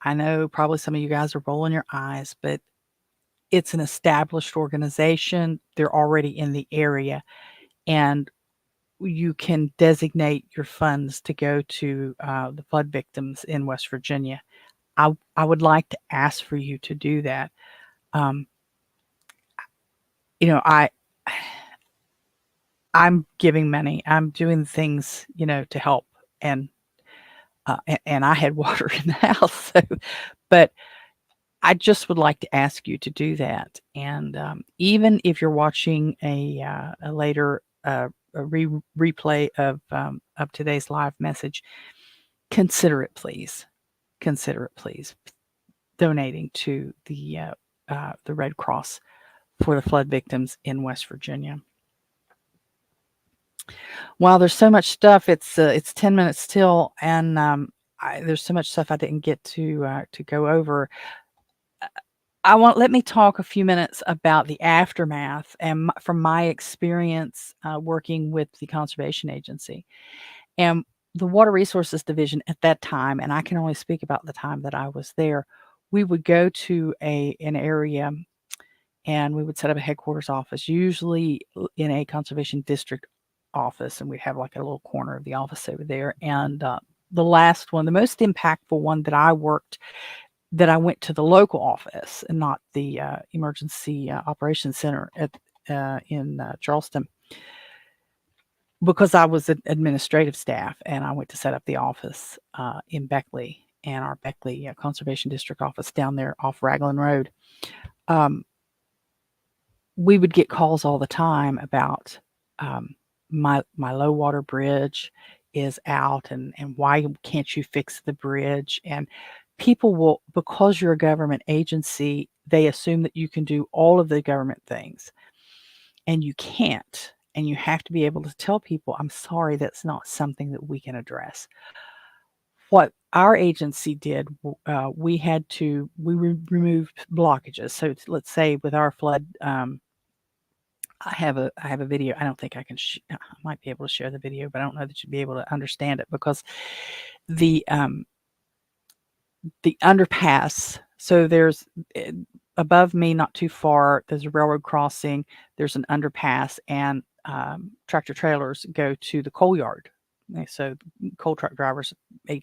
I know probably some of you guys are rolling your eyes, but it's an established organization. They're already in the area, and you can designate your funds to go to the flood victims in West Virginia. I would like to ask for you to do that. I'm giving money. I'm doing things, to help, and I had water in the house. So, but I just would like to ask you to do that. And even if you're watching a later replay of today's live message, consider it, please. Consider it, please. Donating to the Red Cross for the flood victims in West Virginia. Wow, there's so much stuff. It's 10 minutes till, and there's so much stuff I didn't get to go over. Let me talk a few minutes about the aftermath, and from my experience working with the Conservation Agency and the Water Resources Division at that time. And I can only speak about the time that I was there. We would go to an area, and we would set up a headquarters office, usually in a conservation district office, and we'd have like a little corner of the office over there. And the last one, the most impactful one that I went to the local office and not the emergency operations center in Charleston, because I was an administrative staff, and I went to set up the office in Beckley, and our Beckley Conservation District office down there off Raglan Road. We would get calls all the time about my low water bridge is out, and why can't you fix the bridge? And people will, because you're a government agency, they assume that you can do all of the government things, and you can't. And you have to be able to tell people, I'm sorry, that's not something that we can address. What our agency did, we removed blockages. So let's say with our flood I have a video. I don't think I can. I might be able to share the video, but I don't know that you'd be able to understand it because the underpass. So there's above me, not too far. There's a railroad crossing. There's an underpass, and tractor trailers go to the coal yard. So coal truck drivers,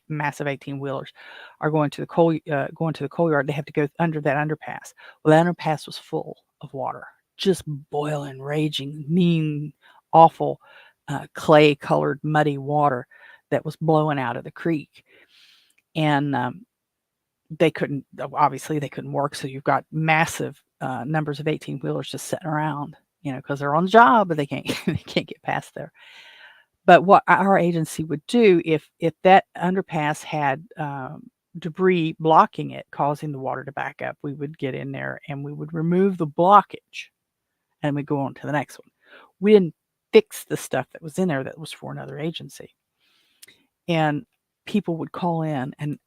massive 18-wheelers, are going to the coal yard. They have to go under that underpass. Well, that underpass was full of water, just boiling, raging, mean, awful, clay-colored, muddy water that was blowing out of the creek, and they couldn't work. So you've got massive numbers of 18-wheelers just sitting around, because they're on the job, but they can't they can't get past there. But what our agency would do if that underpass had debris blocking it, causing the water to back up, we would get in there and we would remove the blockage, and we'd go on to the next one. We didn't fix the stuff that was in there that was for another agency. And people would call in and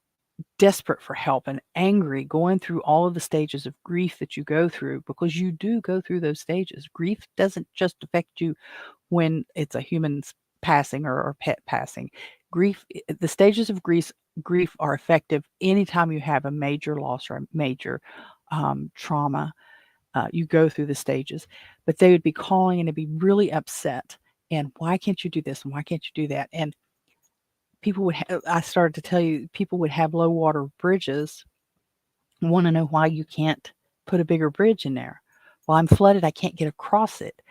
desperate for help and angry, going through all of the stages of grief that you go through, because you do go through those stages. Grief doesn't just affect you when it's a human's passing or a pet passing. The stages of grief are effective anytime you have a major loss or a major trauma. You go through the stages, but they would be calling and they'd be really upset. And why can't you do this? And why can't you do that? And I started to tell you, people would have low water bridges, want to know why you can't put a bigger bridge in there. Well, I'm flooded, I can't get across it.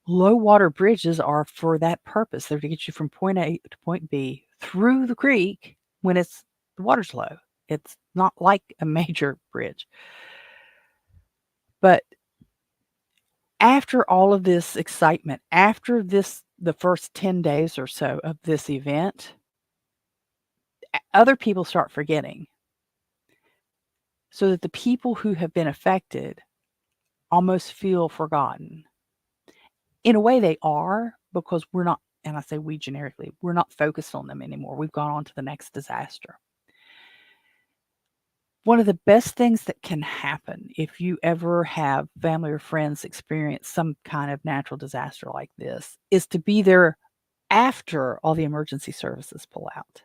Low water bridges are for that purpose. They're to get you from point A to point B through the creek when the water's low. It's not like a major bridge. But after all of this excitement, after the first 10 days or so of this event, other people start forgetting, so that the people who have been affected almost feel forgotten. In a way, they are, because we're not, and I say we generically, we're not focused on them anymore. We've gone on to the next disaster. One of the best things that can happen if you ever have family or friends experience some kind of natural disaster like this is to be there after all the emergency services pull out.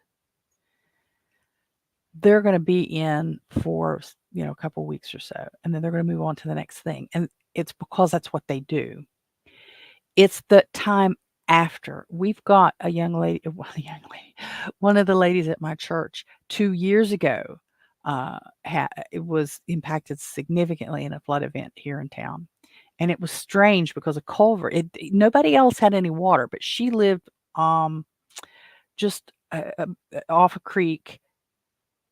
They're going to be in for, a couple weeks or so, and then they're going to move on to the next thing. And it's because that's what they do. It's the time after. We've got one of the ladies at my church 2 years ago, it was impacted significantly in a flood event here in town. And it was strange because a culvert, nobody else had any water, but she lived just off a creek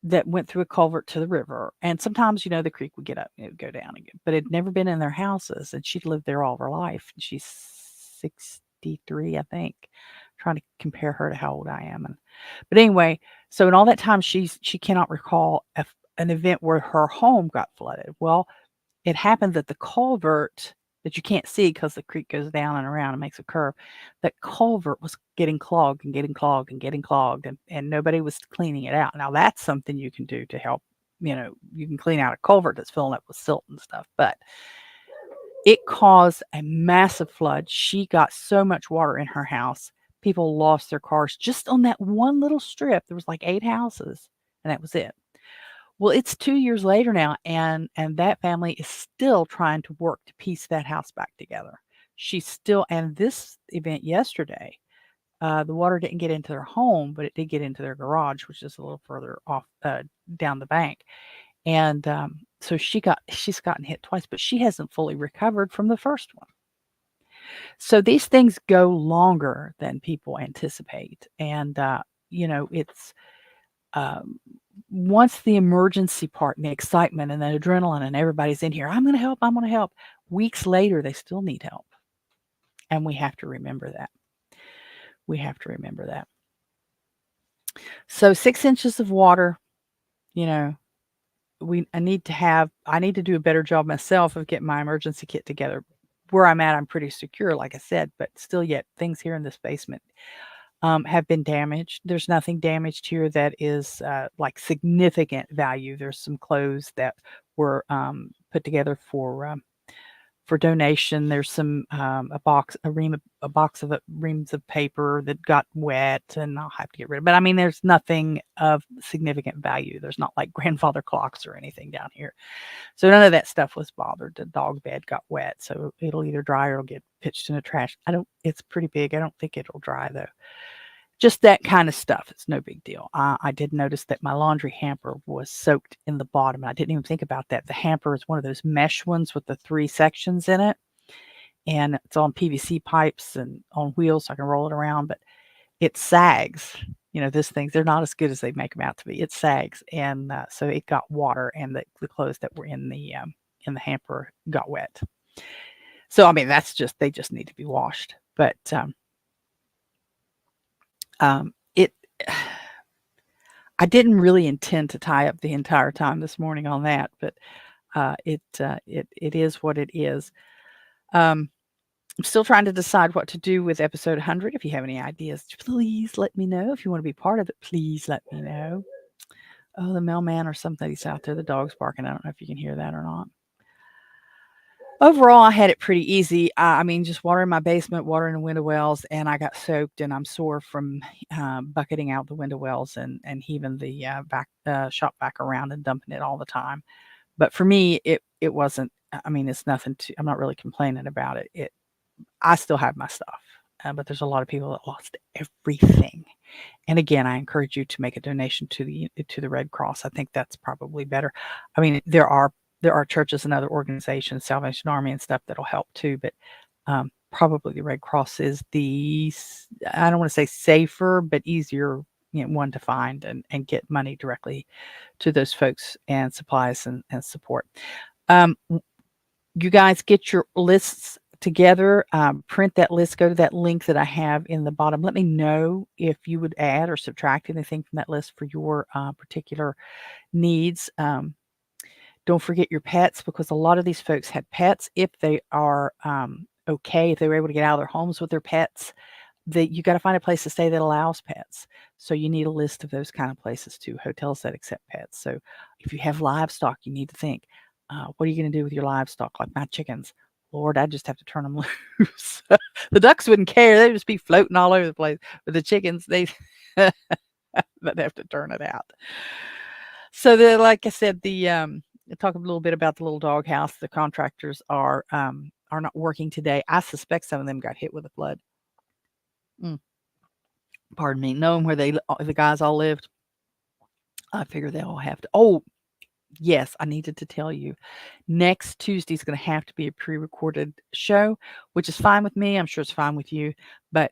that went through a culvert to the river. And sometimes, the creek would get up and it would go down again, but it had never been in their houses. And she'd lived there all of her life. She's 63, I think. I'm trying to compare her to how old I am. But anyway, so in all that time, she cannot recall an event where her home got flooded. Well, it happened that the culvert that you can't see because the creek goes down and around and makes a curve, that culvert was getting clogged and getting clogged and getting clogged, and nobody was cleaning it out. Now, that's something you can do to help. You can clean out a culvert that's filling up with silt and stuff, but it caused a massive flood. She got so much water in her house. People lost their cars just on that one little strip. There was like 8 houses, and that was it. Well, it's 2 years later now, and that family is still trying to work to piece that house back together. And this event yesterday, the water didn't get into their home, but it did get into their garage, which is a little further off, down the bank. And so she's gotten hit twice, but she hasn't fully recovered from the first one. So these things go longer than people anticipate, and it's once the emergency part and the excitement and the adrenaline and everybody's in here, I'm going to help. Weeks later, they still need help. And we have to remember that. So 6 inches of water, I need to do a better job myself of getting my emergency kit together. Where I'm at, I'm pretty secure, like I said, but still yet things here in this basement have been damaged. There's nothing damaged here that is like significant value. There's some clothes that were put together for for donation. There's some a box of reams of paper that got wet, and I'll have to get rid of. But I mean, there's nothing of significant value. There's not like grandfather clocks or anything down here, so none of that stuff was bothered. The dog bed got wet, so it'll either dry or it'll get pitched in the trash. It's pretty big. I don't think it'll dry though. Just that kind of stuff. It's no big deal. I did notice that my laundry hamper was soaked in the bottom. I didn't even think about that. The hamper is one of those mesh ones with the 3 sections in it, and it's on PVC pipes and on wheels, so I can roll it around, but it sags. These things, they're not as good as they make them out to be. It sags, and so it got water, and the clothes that were in the hamper got wet. So I mean, they just need to be washed. But I didn't really intend to tie up the entire time this morning on that, but it is what it is. I'm still trying to decide what to do with episode 100. If you have any ideas, please let me know. If you want to be part of it, please let me know. Oh, the mailman or somebody's out there. The dog's barking. I don't know if you can hear that or not. Overall, I had it pretty easy. I mean, just watering my basement, watering the window wells, and I got soaked, and I'm sore from bucketing out the window wells and heaving the shop back around and dumping it all the time. But for me, it wasn't. I mean, it's nothing to. I'm not really complaining about it. I still have my stuff, but there's a lot of people that lost everything. And again, I encourage you to make a donation to the Red Cross. I think that's probably better. I mean, there are churches and other organizations, Salvation Army and stuff, that'll help too, but probably the Red Cross is I don't want to say safer, but easier one to find and get money directly to those folks and supplies and support. You guys get your lists together, print that list, go to that link that I have in the bottom. Let me know if you would add or subtract anything from that list for your particular needs. Don't forget your pets, because a lot of these folks had pets. If they are okay, if they were able to get out of their homes with their pets, you got to find a place to stay that allows pets. So you need a list of those kind of places too, hotels that accept pets. So if you have livestock, you need to think, what are you going to do with your livestock? Like my chickens. Lord, I just have to turn them loose. The ducks wouldn't care. They'd just be floating all over the place. But the chickens, they'd have to turn it out. So like I said, talk a little bit about the little doghouse. The contractors are not working today. I suspect some of them got hit with a flood. Pardon me. Knowing where the guys all lived, I figure they all have to. Oh, yes, I needed to tell you. Next Tuesday is going to have to be a pre-recorded show, which is fine with me. I'm sure it's fine with you. But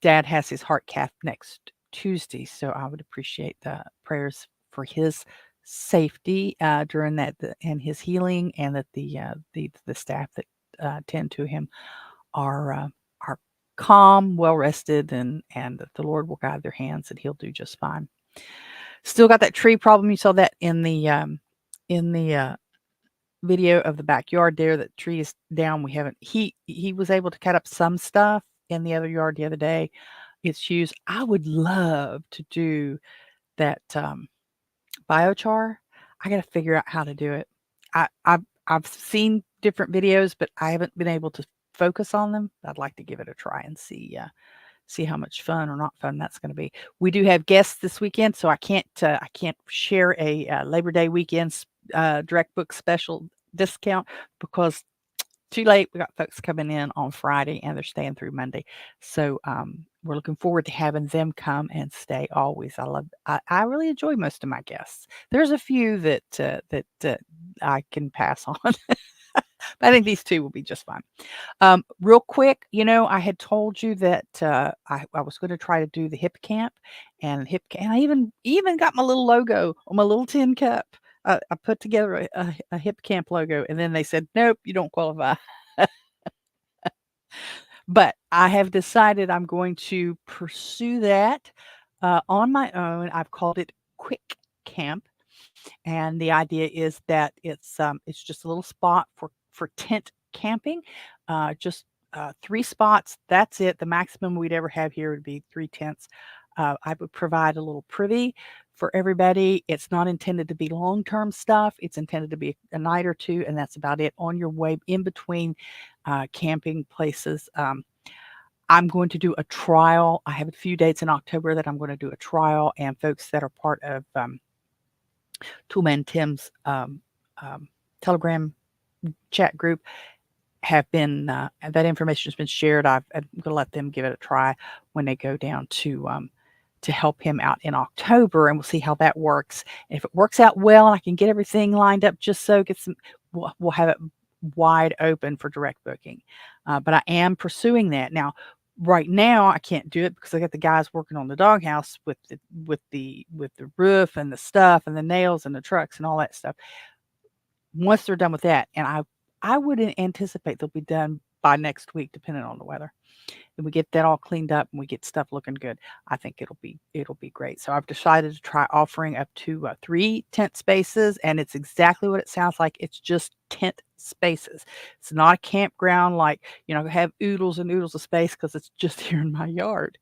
Dad has his heart cath next Tuesday, so I would appreciate the prayers for his safety during that and his healing, and that the staff that tend to him are calm, well rested, and that the Lord will guide their hands, and he'll do just fine. Still got that tree problem. You saw that in the video of the backyard there. That tree is down. We haven't. He was able to cut up some stuff in the other yard the other day. It's huge. I would love to do that biochar. I got to figure out how to do it. I've seen different videos, but I haven't been able to focus on them. I'd like to give it a try and see how much fun or not fun that's going to be. We do have guests this weekend, so I can't share a Labor Day weekend direct book special discount, because too late. We got folks coming in on Friday, and they're staying through Monday. So we're looking forward to having them come and stay always. I really enjoy most of my guests. There's a few that I can pass on. But I think these two will be just fine. Real quick, I had told you that I was going to try to do the hip camp, and I even got my little logo on my little tin cup. I put together a hip camp logo, and then they said, nope, you don't qualify. But I have decided I'm going to pursue that on my own. I've called it Quick Camp. And the idea is that it's just a little spot for tent camping, just 3 spots. That's it. The maximum we'd ever have here would be 3 tents. I would provide a little privy for everybody. It's not intended to be long-term stuff. It's intended to be a night or two, and that's about it on your way in between camping places. I'm going to do a trial. I have a few dates in October that I'm going to do a trial, and folks that are part of Toolman Tim's Telegram chat group have been, that information has been shared. I'm going to let them give it a try when they go down to help him out in October, and we'll see how that works. And if it works out well and I can get everything lined up just so we'll have it wide open for direct booking. But I am pursuing that. Now, right now I can't do it because I got the guys working on the doghouse with the roof and the stuff and the nails and the trucks and all that stuff. Once they're done with that, and I would anticipate they'll be done by next week, depending on the weather. And we get that all cleaned up and we get stuff looking good. I think it'll be great. So I've decided to try offering up to 3 tent spaces, and it's exactly what it sounds like. It's just tent spaces. It's not a campground like, have oodles and oodles of space because it's just here in my yard.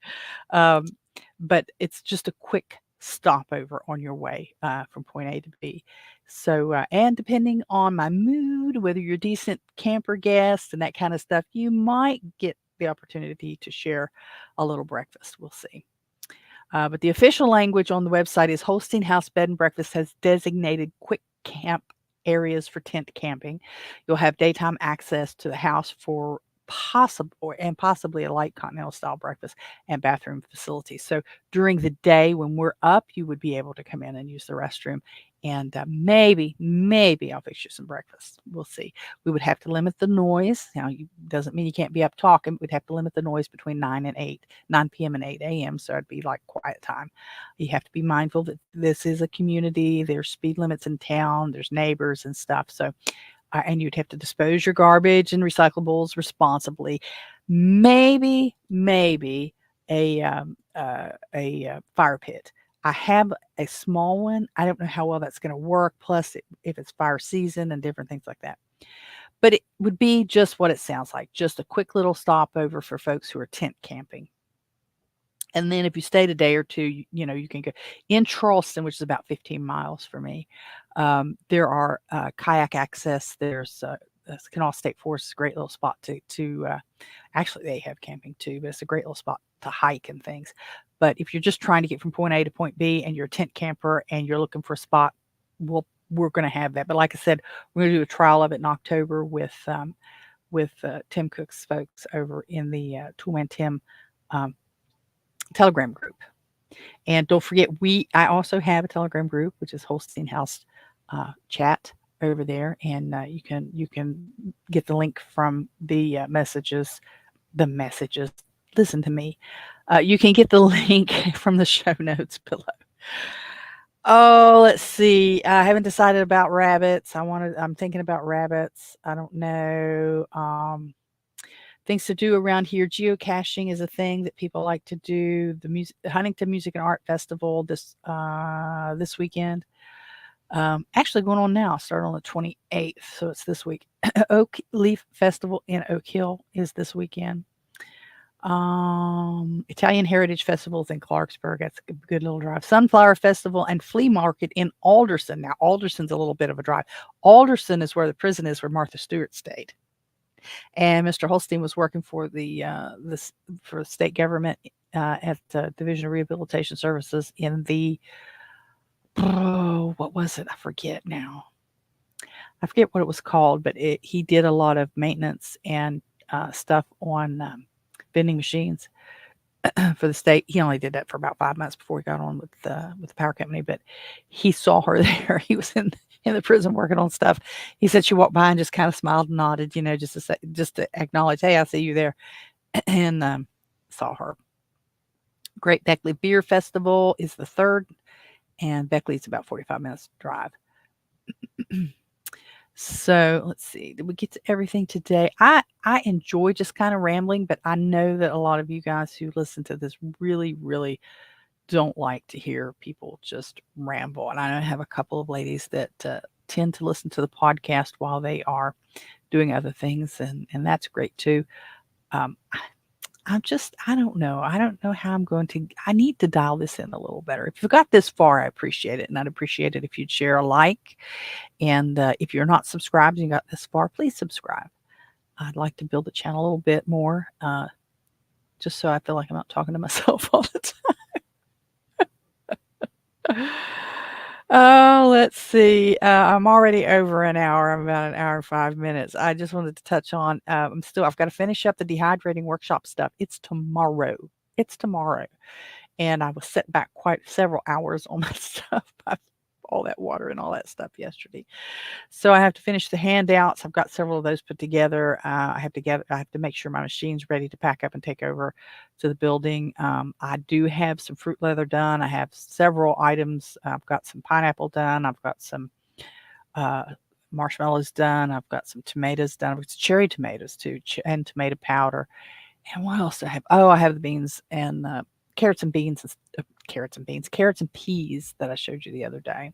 But it's just a quick stopover on your way from point A to B. So, and depending on my mood, whether you're a decent camper guest and that kind of stuff, you might get the opportunity to share a little breakfast. We'll see. But the official language on the website is Holstein House Bed and Breakfast has designated quick camp areas for tent camping. You'll have daytime access to the house for possibly a light continental style breakfast and bathroom facility. So during the day when we're up, you would be able to come in and use the restroom, and maybe I'll fix you some breakfast. We'll see. We would have to limit the noise. Now, doesn't mean you can't be up talking. We'd have to limit the noise between 9 p.m. and 8 a.m. So it'd be like quiet time. You have to be mindful that this is a community. There's speed limits in town. There's neighbors and stuff. So and you'd have to dispose your garbage and recyclables responsibly. Maybe a fire pit. I have a small one. I don't know how well that's going to work. Plus, if it's fire season and different things like that. But it would be just what it sounds like, just a quick little stopover for folks who are tent camping. And then if you stayed a day or two, you can go in Charleston, which is about 15 miles for me. There are kayak access. There's Kanawha State Forest is a great little spot to actually they have camping too, but it's a great little spot to hike and things. But if you're just trying to get from point A to point B and you're a tent camper and you're looking for a spot, we're going to have that. But like I said, we're going to do a trial of it in October with Tim Cook's folks over in the Toolman Tim Telegram group. And don't forget, I also have a Telegram group, which is Holstein House chat over there, and you can get the link from the messages. Listen to me. You can get the link from the show notes below. Oh, let's see. I haven't decided about rabbits. I'm thinking about rabbits. I don't know. Things to do around here. Geocaching is a thing that people like to do. The Huntington Music and Art Festival this weekend. Actually going on now. Started on the 28th, so it's this week. Oak Leaf Festival in Oak Hill is this weekend. Italian Heritage Festivals in Clarksburg. That's a good little drive. Sunflower Festival and Flea Market in Alderson. Now, Alderson's a little bit of a drive. Alderson is where the prison is where Martha Stewart stayed. And Mr. Holstein was working for for the state government at the Division of Rehabilitation Services in the what was it? I forget now. I forget what it was called, but he did a lot of maintenance and stuff on vending machines for the state. He only did that for about 5 months before he got on with the power company. But he saw her there. He was in the prison working on stuff. He said she walked by and just kind of smiled and nodded, just to acknowledge, hey, I see you there, and saw her. Great Beckley Beer Festival is the 3rd, and Beckley's about 45 minutes drive. So let's see. Did we get to everything today? I enjoy just kind of rambling, but I know that a lot of you guys who listen to this really, really don't like to hear people just ramble. And I have a couple of ladies that tend to listen to the podcast while they are doing other things, and that's great too. I don't know. I don't know how I'm going to, I need to dial this in a little better. If you've got this far, I appreciate it. And I'd appreciate it if you'd share a like. And if you're not subscribed and you got this far, please subscribe. I'd like to build the channel a little bit more, just so I feel like I'm not talking to myself all the time. Oh, let's see. I'm already over an hour. I'm about an hour and 5 minutes. I just wanted to touch on. I've got to finish up the dehydrating workshop stuff. It's tomorrow. It's tomorrow, and I was set back quite several hours on my stuff by all that water and all that stuff yesterday. So I have to finish the handouts. I've got several of those put together. I have to make sure my machine's ready to pack up and take over to the building. I do have some fruit leather done. I have several items. I've got some pineapple done. I've got some uh, marshmallows done. I've got some tomatoes done. I've got cherry tomatoes too, and tomato powder. And what else do I have? Oh, I have the beans and carrots and beans, carrots and peas that I showed you the other day.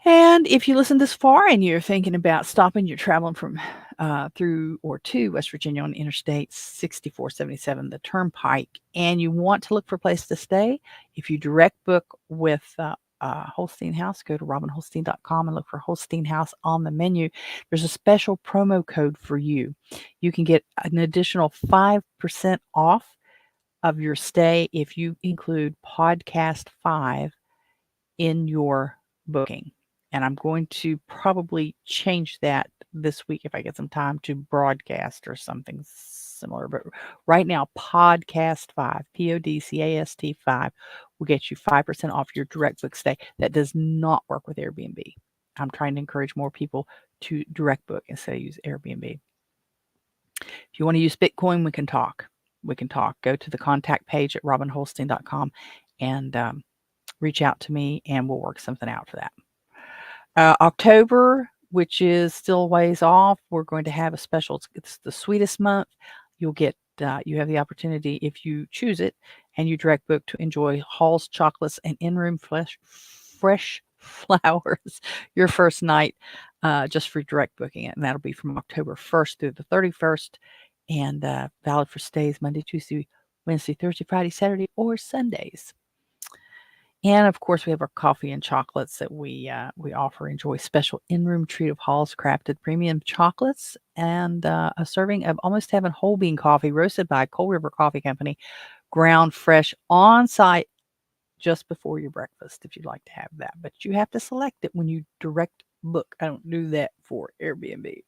And if you listen this far and you're thinking about stopping, you're traveling from through or to West Virginia on Interstate 6477, the Turnpike, and you want to look for a place to stay, if you direct book with Holstein House, go to robinholstein.com and look for Holstein House on the menu. There's a special promo code for you. You can get an additional 5% off of your stay if you include Podcast 5 in your booking. And I'm going to probably change that this week if I get some time to broadcast or something similar. But right now, Podcast 5, PODCAST 5, will get you 5% off your direct book stay. That does not work with Airbnb. I'm trying to encourage more people to direct book instead of use Airbnb. If you want to use Bitcoin, we can talk. We can talk. Go to the contact page at robinholstein.com and reach out to me and we'll work something out for that. October, which is still ways off, we're going to have a special. It's the sweetest month. You'll get, you have the opportunity, if you choose it and you direct book, to enjoy Hall's chocolates and in-room fresh flowers your first night just for direct booking it. And that'll be from October 1st through the 31st and valid for stays Monday, Tuesday, Wednesday, Thursday, Friday, Saturday, or Sundays. And of course, we have our coffee and chocolates that we offer. Enjoy special in-room treat of Hall's crafted premium chocolates and a serving of Almost Heaven whole bean coffee roasted by Coal River Coffee Company, ground fresh on site just before your breakfast if you'd like to have that. But you have to select it when you direct book. I don't do that for Airbnb.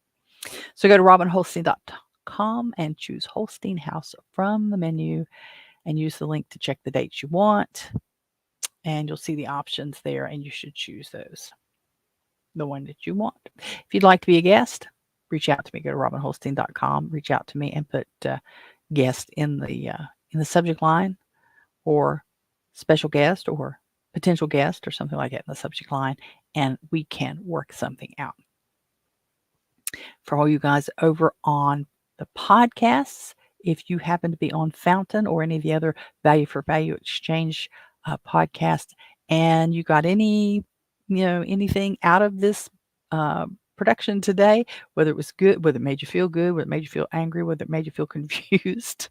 So go to robinholstein.com and choose Holstein House from the menu and use the link to check the dates you want. And you'll see the options there, and you should choose those, the one that you want. If you'd like to be a guest, reach out to me. Go to robinholstein.com, reach out to me, and put guest in the subject line, or special guest, or potential guest, or something like that in the subject line, and we can work something out. For all you guys over on the podcasts, if you happen to be on Fountain or any of the other Value for Value Exchange podcast, and you got anything out of this production today, whether it was good, whether it made you feel good, whether it made you feel angry, whether it made you feel confused,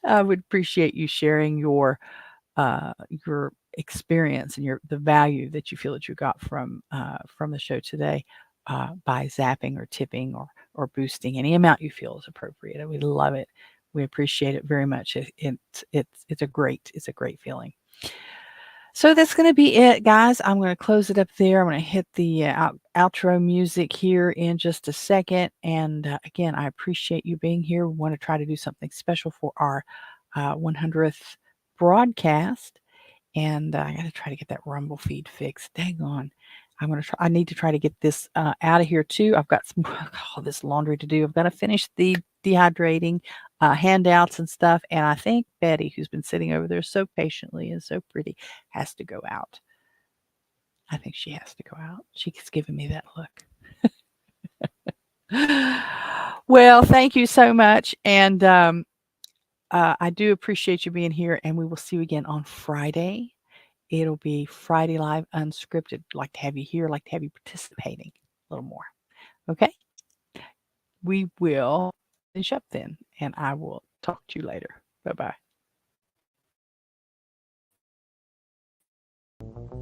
I would appreciate you sharing your experience and the value that you feel that you got from the show today by zapping or tipping or boosting any amount you feel is appropriate. We love it. We appreciate it very much. It's a great feeling. So that's going to be it, guys. I'm going to close it up there. I'm going to hit the outro music here in just a second. And again, I appreciate you being here. We want to try to do something special for our 100th broadcast. And I got to try to get that Rumble feed fixed. Dang on. I need to try to get this out of here too. I've got all this laundry to do. I've got to finish the dehydrating handouts and stuff. And I think Betty, who's been sitting over there so patiently and so pretty, has to go out. I think she has to go out. She's giving me that look. Well, thank you so much. And I do appreciate you being here. And we will see you again on Friday. It'll be Friday Live Unscripted. Like to have you here, like to have you participating a little more. Okay? We will finish up then. and I will talk to you later. Bye-bye.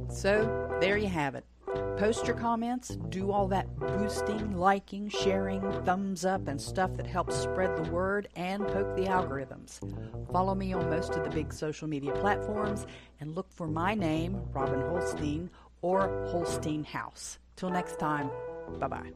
So there you have it. Post your comments, do all that boosting, liking, sharing, thumbs up, and stuff that helps spread the word and poke the algorithms. Follow me on most of the big social media platforms and look for my name, Robin Holstein, or Holstein House. Till next time, bye-bye.